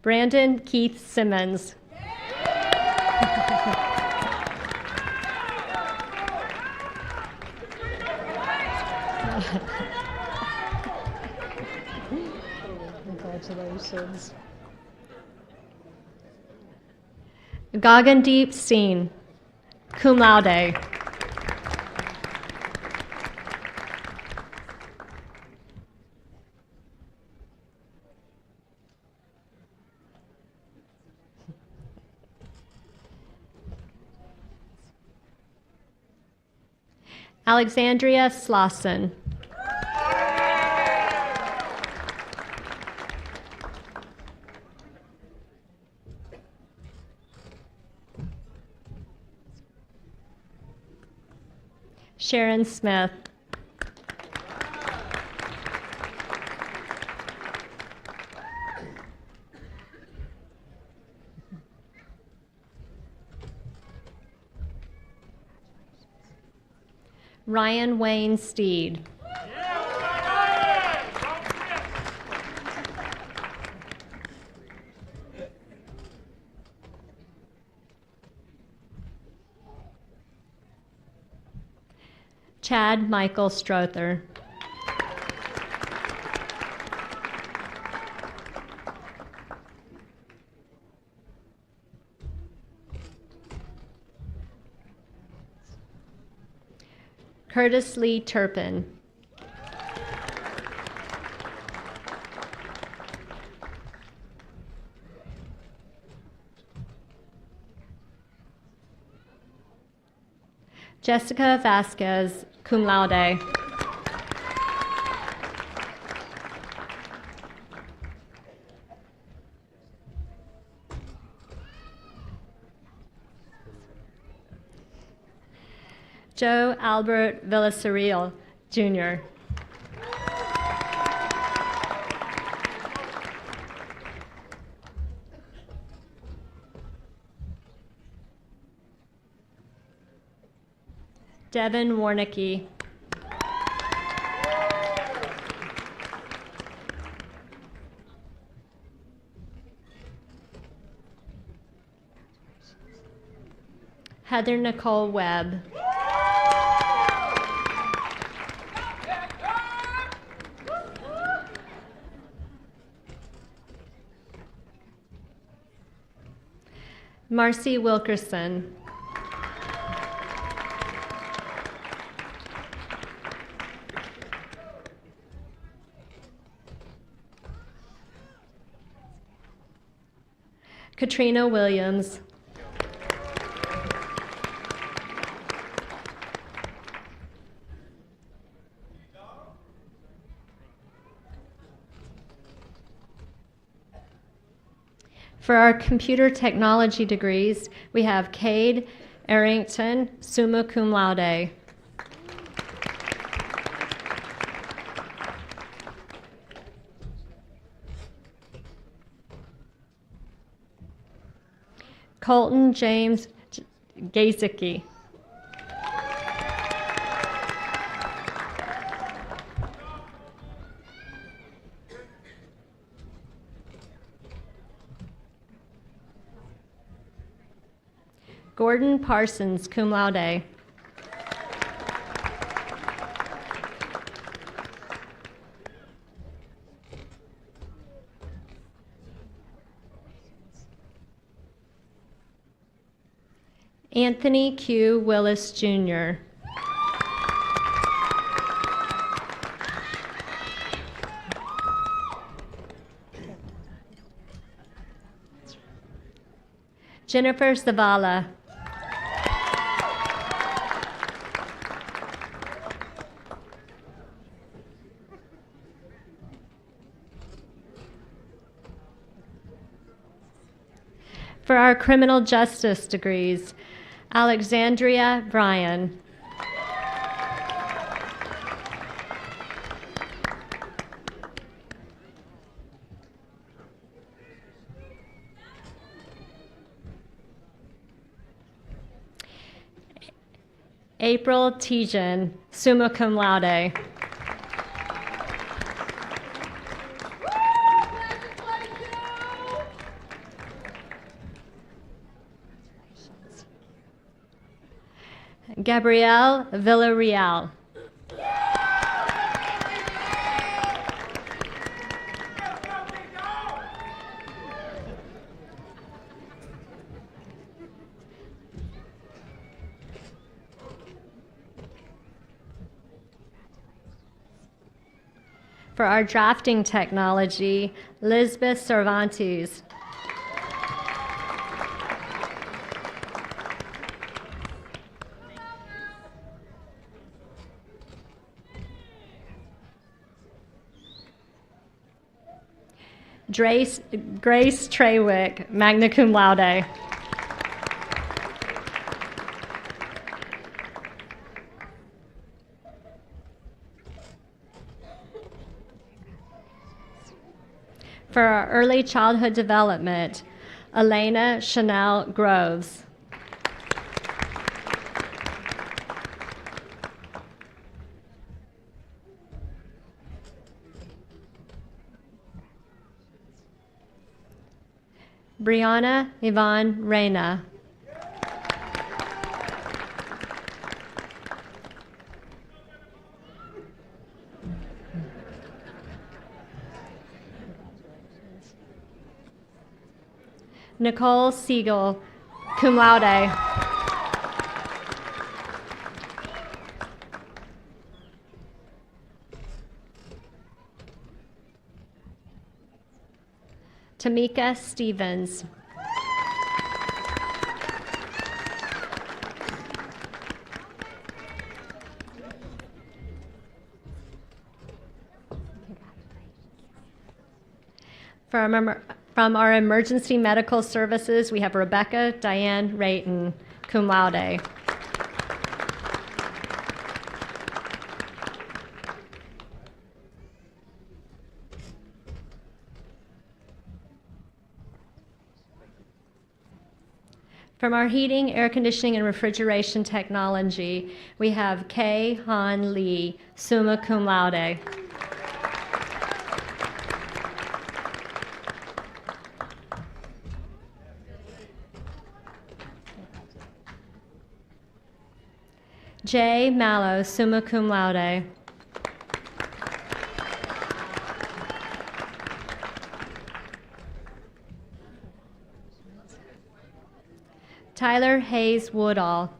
Brandon Keith Simmons. Congratulations. Gagandeep Singh, cum laude. Alexandria Slauson. Sharon Smith. Ryan Wayne Steed. Chad Michael Strother. Curtis Lee Turpin. Jessica Vasquez, cum laude. Joe Albert Villasuriel, Jr. Devin Warnicki. Heather Nicole Webb. Marcy Wilkerson. Katrina Williams. For our computer technology degrees, we have Cade Arrington, summa cum laude. Colton James Gazicki. Gordon Parsons, cum laude. Anthony Q. Willis, Jr. Jennifer Zavala. For our criminal justice degrees, Alexandria Bryan. April Tejan, summa cum laude. Gabrielle Villarreal. For our drafting technology, Lisbeth Cervantes. Grace Treywick, magna cum laude. For our early childhood development, Elena Chanel Groves. Brianna Yvonne Reyna. Nicole Siegel, cum laude. Tamika Stevens. From our emergency medical services, we have Rebecca Diane Rayton, cum laude. From our heating, air conditioning, and refrigeration technology, we have Kay Han Lee, summa cum laude. Jay Mallow, summa cum laude. Tyler Hayes Woodall.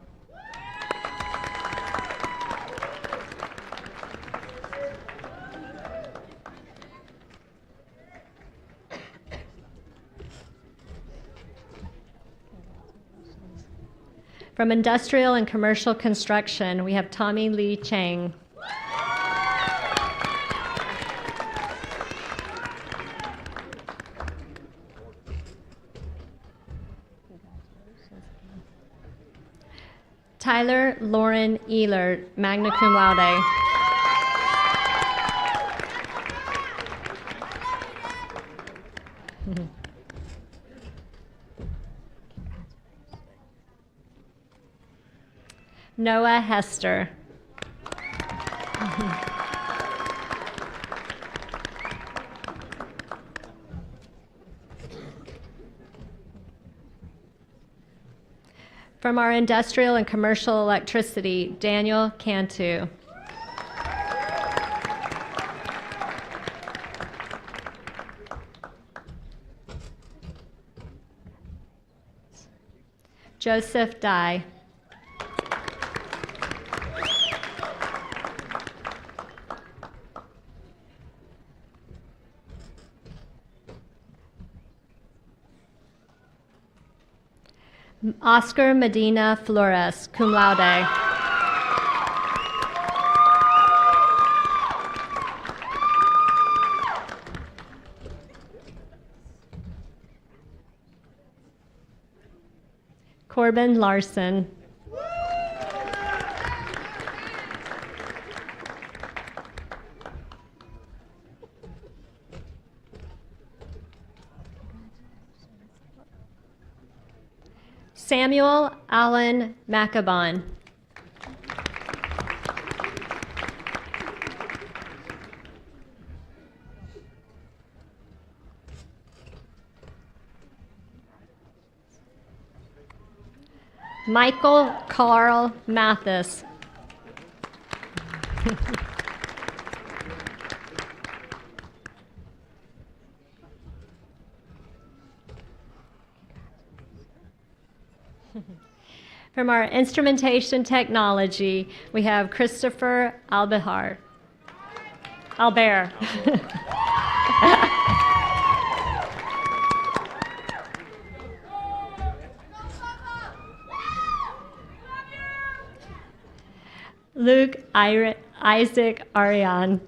From industrial and commercial construction, we have Tommy Lee Chang. Tyler Lauren Ehlert, magna cum laude. Noah Hester. From our industrial and commercial electricity, Daniel Cantu. Joseph Dye. Oscar Medina Flores, cum laude. Corbin Larson. Samuel Allen Macabon. Michael Carl Mathis. From our instrumentation technology, we have Christopher Albert. Luke Isaac Ariane.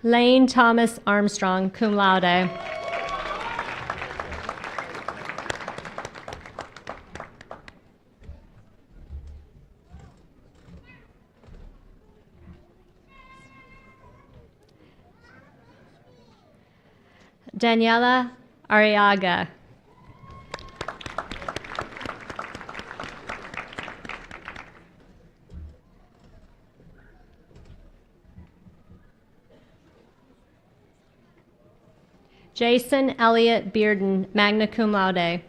Lane Thomas Armstrong, cum laude. Daniela Arriaga. Jason Elliott Bearden, magna cum laude.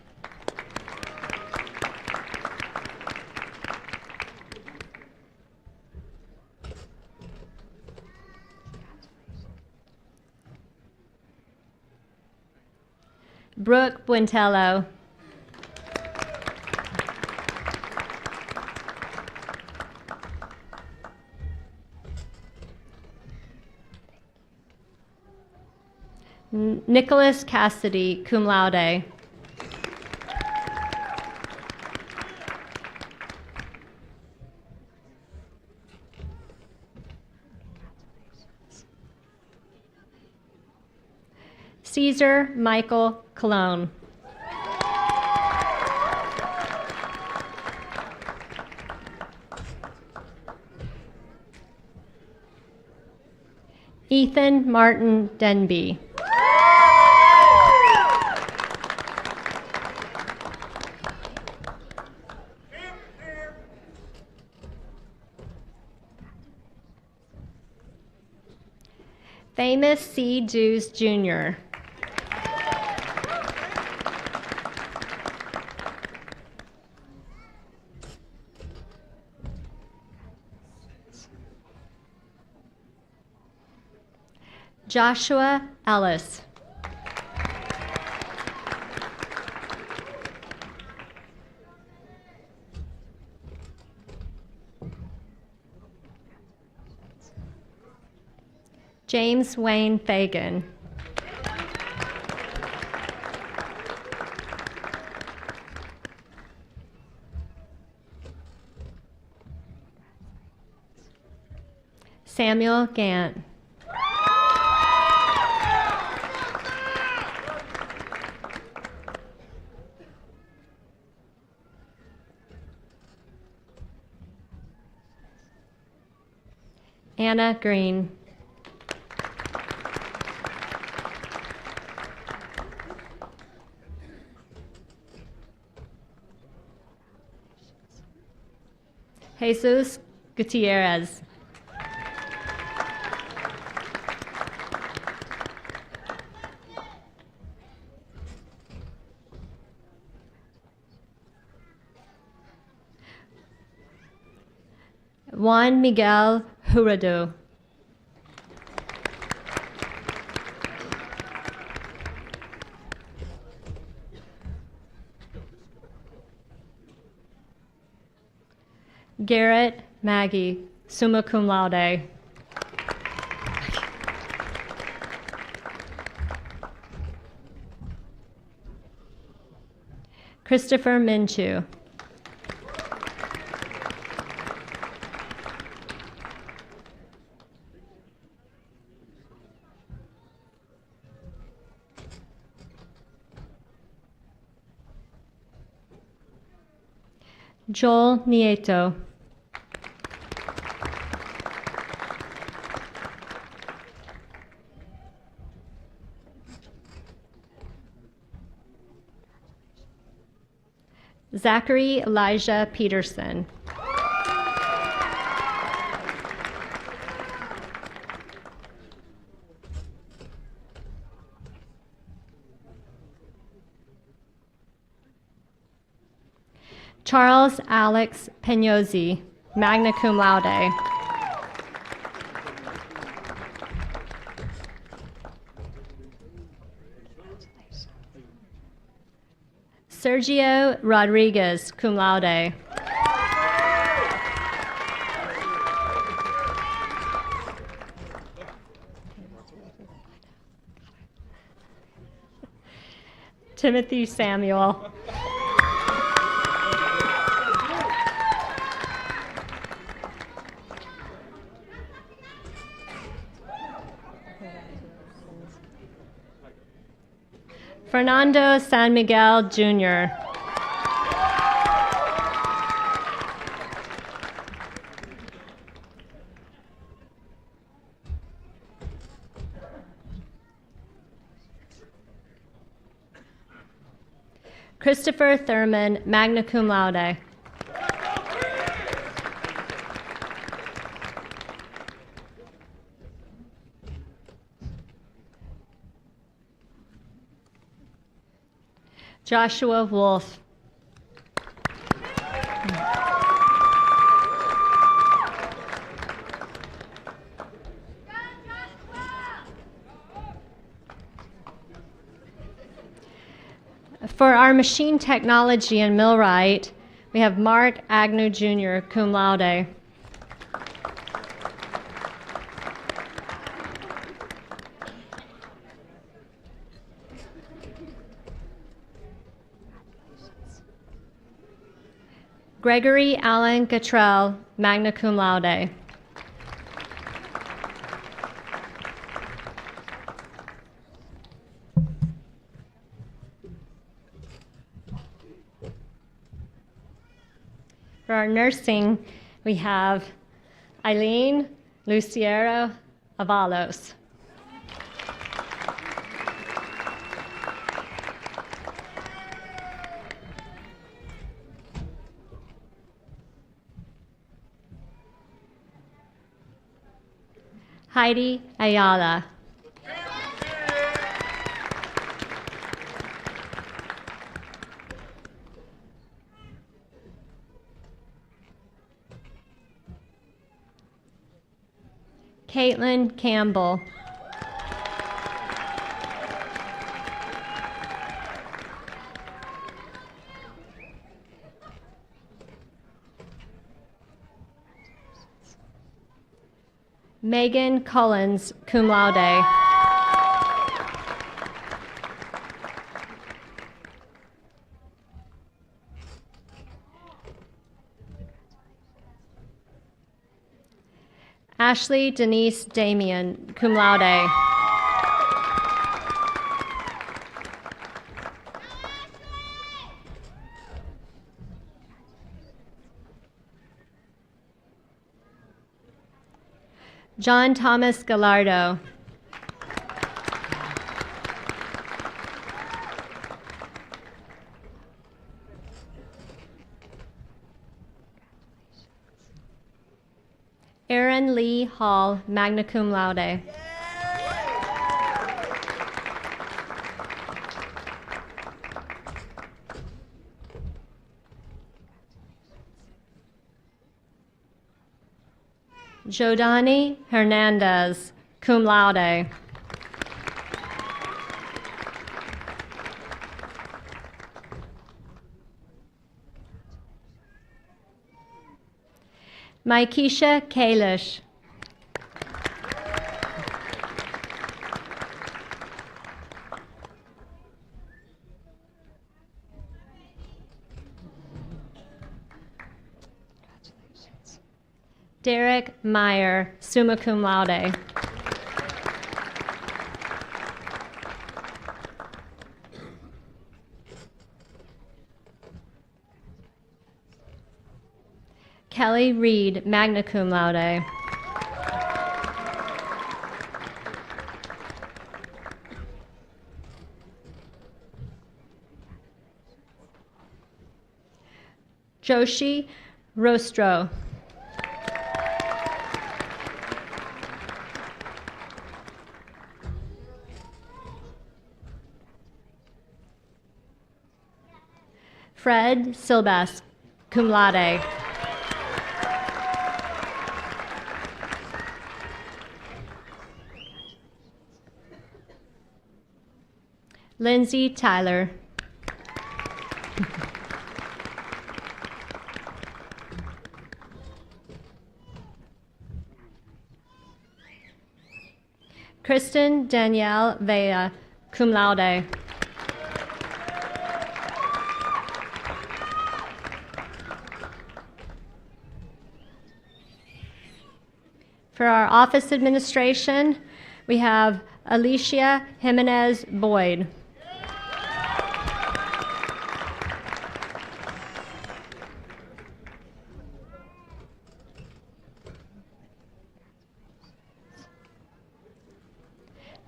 Brooke Buentello. Nicholas Cassidy, cum laude. Caesar Michael Cologne. Ethan Martin Denby. Famous C. Dews Jr. Joshua Ellis. James Wayne Fagan. Samuel Gant. Anna Green. Jesus Gutierrez. Juan Miguel Jurado. Garrett Maggie, summa cum laude. Christopher Minshew. Joel Nieto. Zachary Elijah Peterson. Charles Alex Peñozzi, magna cum laude. Sergio Rodriguez, cum laude. Timothy Samuel. Fernando San Miguel, Jr. Christopher Thurman, magna cum laude. Joshua Wolf. For our machine technology and millwright, we have Mark Agnew Jr., cum laude. Gregory Allen Gatrell, magna cum laude. For our nursing, we have Eileen Luciero Avalos. Heidi Ayala. Caitlin Campbell. Megan Collins, cum laude. Ashley Denise Damian, cum laude. John Thomas Gallardo. Aaron Lee Hall, magna cum laude. Jodani Hernandez, cum laude. Maikisha Kalish. Derek Meyer, summa cum laude. Kelly Reed, magna cum laude. Joshi Rostro. Fred Silbas, cum laude. Lindsay Tyler. Kristen Danielle Vea, cum laude. For our office administration, we have Alicia Jimenez Boyd.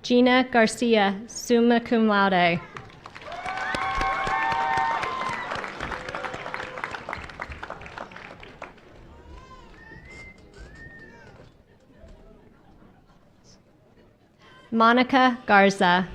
Gina Garcia, summa cum laude. Monica Garza.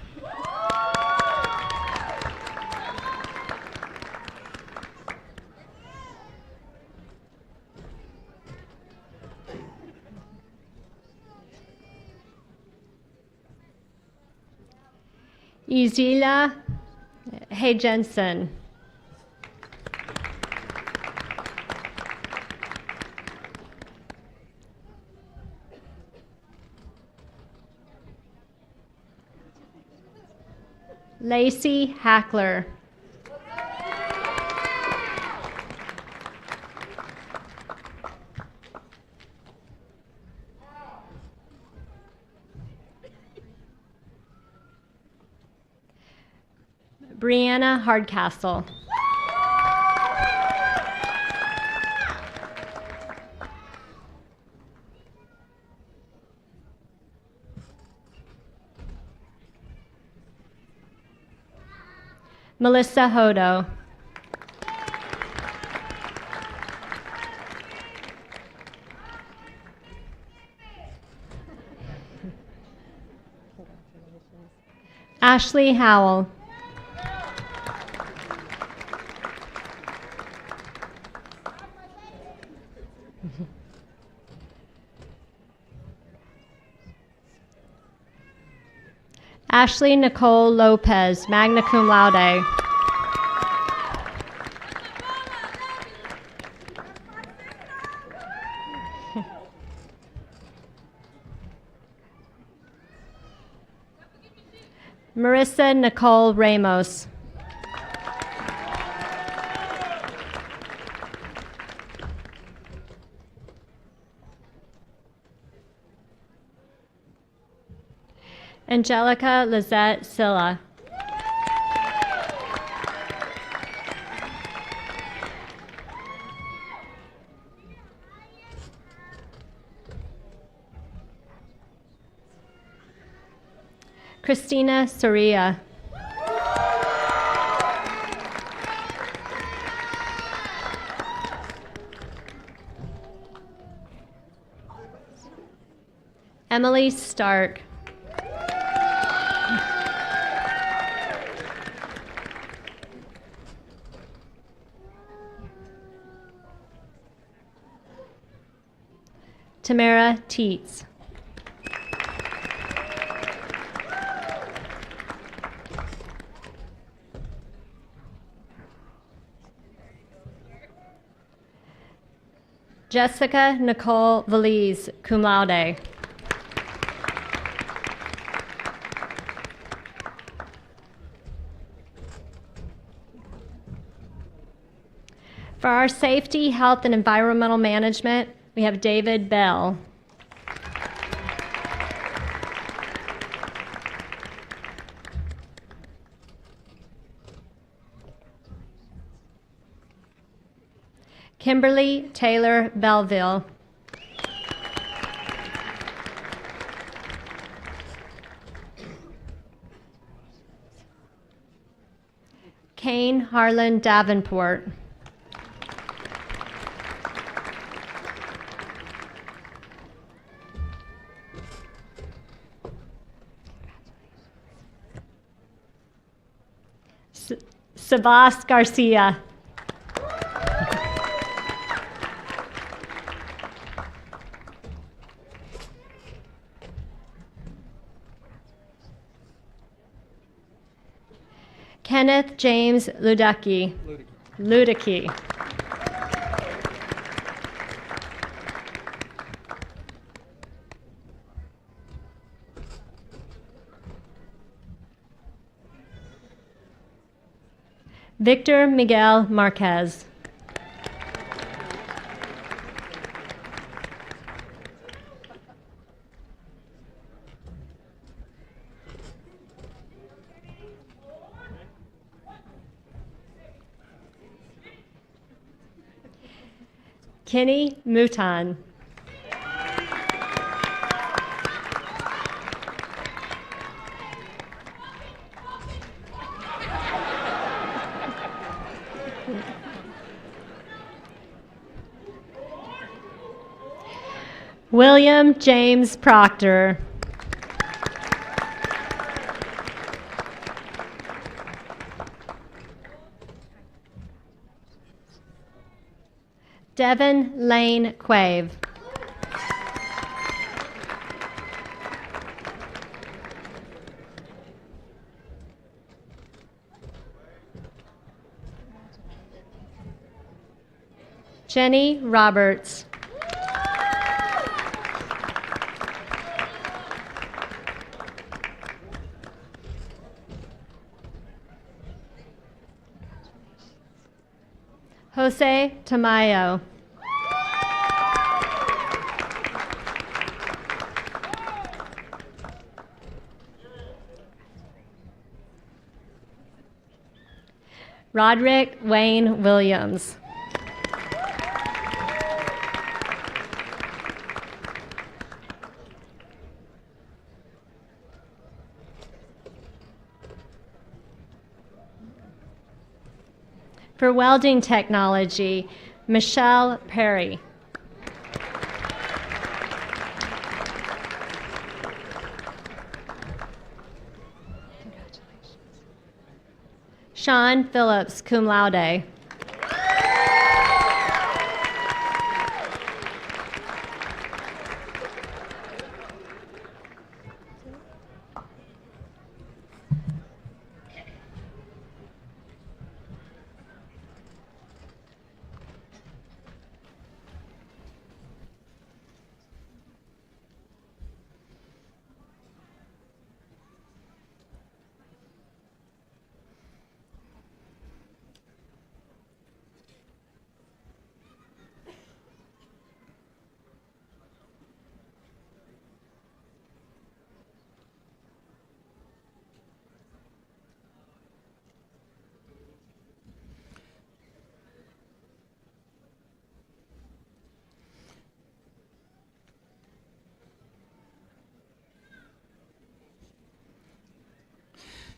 Izila Jensen. Lacey Hackler. Brianna Hardcastle. Melissa Hodo. Ashley Howell. Ashley Nicole Lopez, magna cum laude. Marissa Nicole Ramos. Angelica Lizette Silla. Christina Soria. Emily Stark. Tamara Teets. Jessica Nicole Valise, cum laude. For our safety, health, and environmental management, we have David Bell. Kimberly Taylor Belleville. Kane Harlan Davenport. Sabas Garcia. Kenneth James Ludicky. Ludicky. Victor Miguel Marquez. Kenny Mouton. William James Proctor. Devin Lane Quave. Jenny Roberts. Jose Tamayo. Roderick Wayne Williams. For welding technology, Michelle Perry. Sean Phillips, cum laude.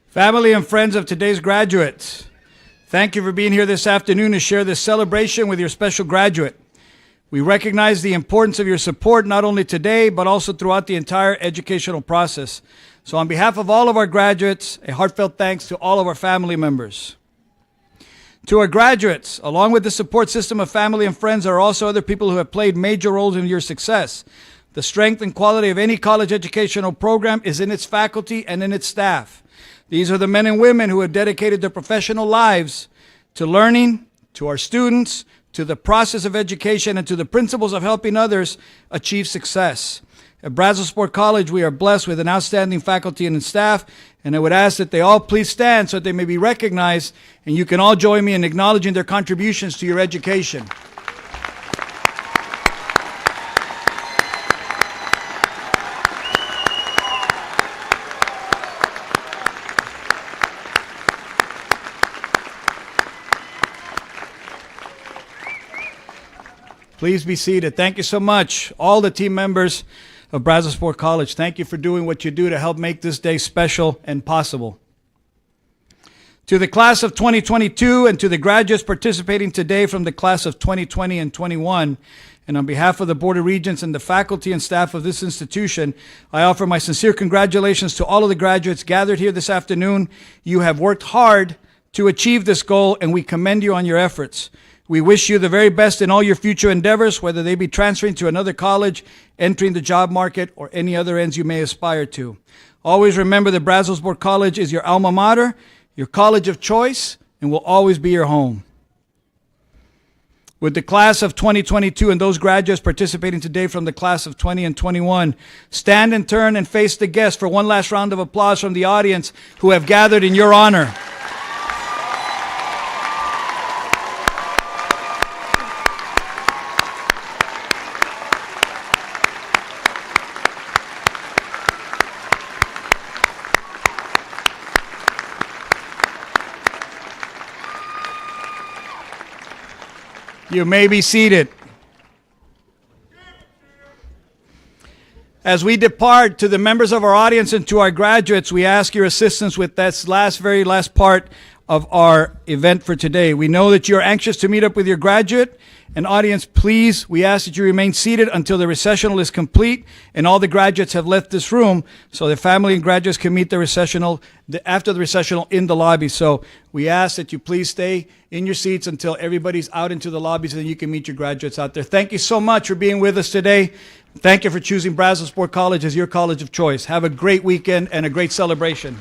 Family and friends of today's graduates, thank you for being here this afternoon to share this celebration with your special graduate. We recognize the importance of your support not only today, but also throughout the entire educational process. So on behalf of all of our graduates, a heartfelt thanks to all of our family members. To our graduates, along with the support system of family and friends, are also other people who have played major roles in your success. The strength and quality of any college educational program is in its faculty and in its staff. These are the men and women who have dedicated their professional lives to learning, to our students, to the process of education, and to the principles of helping others achieve success. At Brazosport College, we are blessed with an outstanding faculty and staff, and I would ask that they all please stand so that they may be recognized, and you can all join me in acknowledging their contributions to your education. Please be seated. Thank you so much, all the team members of Brazosport College. Thank you for doing what you do to help make this day special and possible. To the class of 2022 and to the graduates participating today from the class of 2020 and 21, and on behalf of the Board of Regents and the faculty and staff of this institution, I offer my sincere congratulations to all of the graduates gathered here this afternoon. You have worked hard to achieve this goal, and we commend you on your efforts. We wish you the very best in all your future endeavors, whether they be transferring to another college, entering the job market, or any other ends you may aspire to. Always remember that Brazosport College is your alma mater, your college of choice, and will always be your home. With the class of 2022 and those graduates participating today from the class of 20 and 21, stand and turn and face the guests for one last round of applause from the audience who have gathered in your honor. You may be seated. As we depart, to the members of our audience and to our graduates, we ask your assistance with this very last part of our event for today. We know that you're anxious to meet up with your graduate. And audience, please, we ask that you remain seated until the recessional is complete and all the graduates have left this room so the family and graduates can meet the recessional after the recessional in the lobby. So we ask that you please stay in your seats until everybody's out into the lobby so that you can meet your graduates out there. Thank you so much for being with us today. Thank you for choosing Brazosport College as your college of choice. Have a great weekend and a great celebration.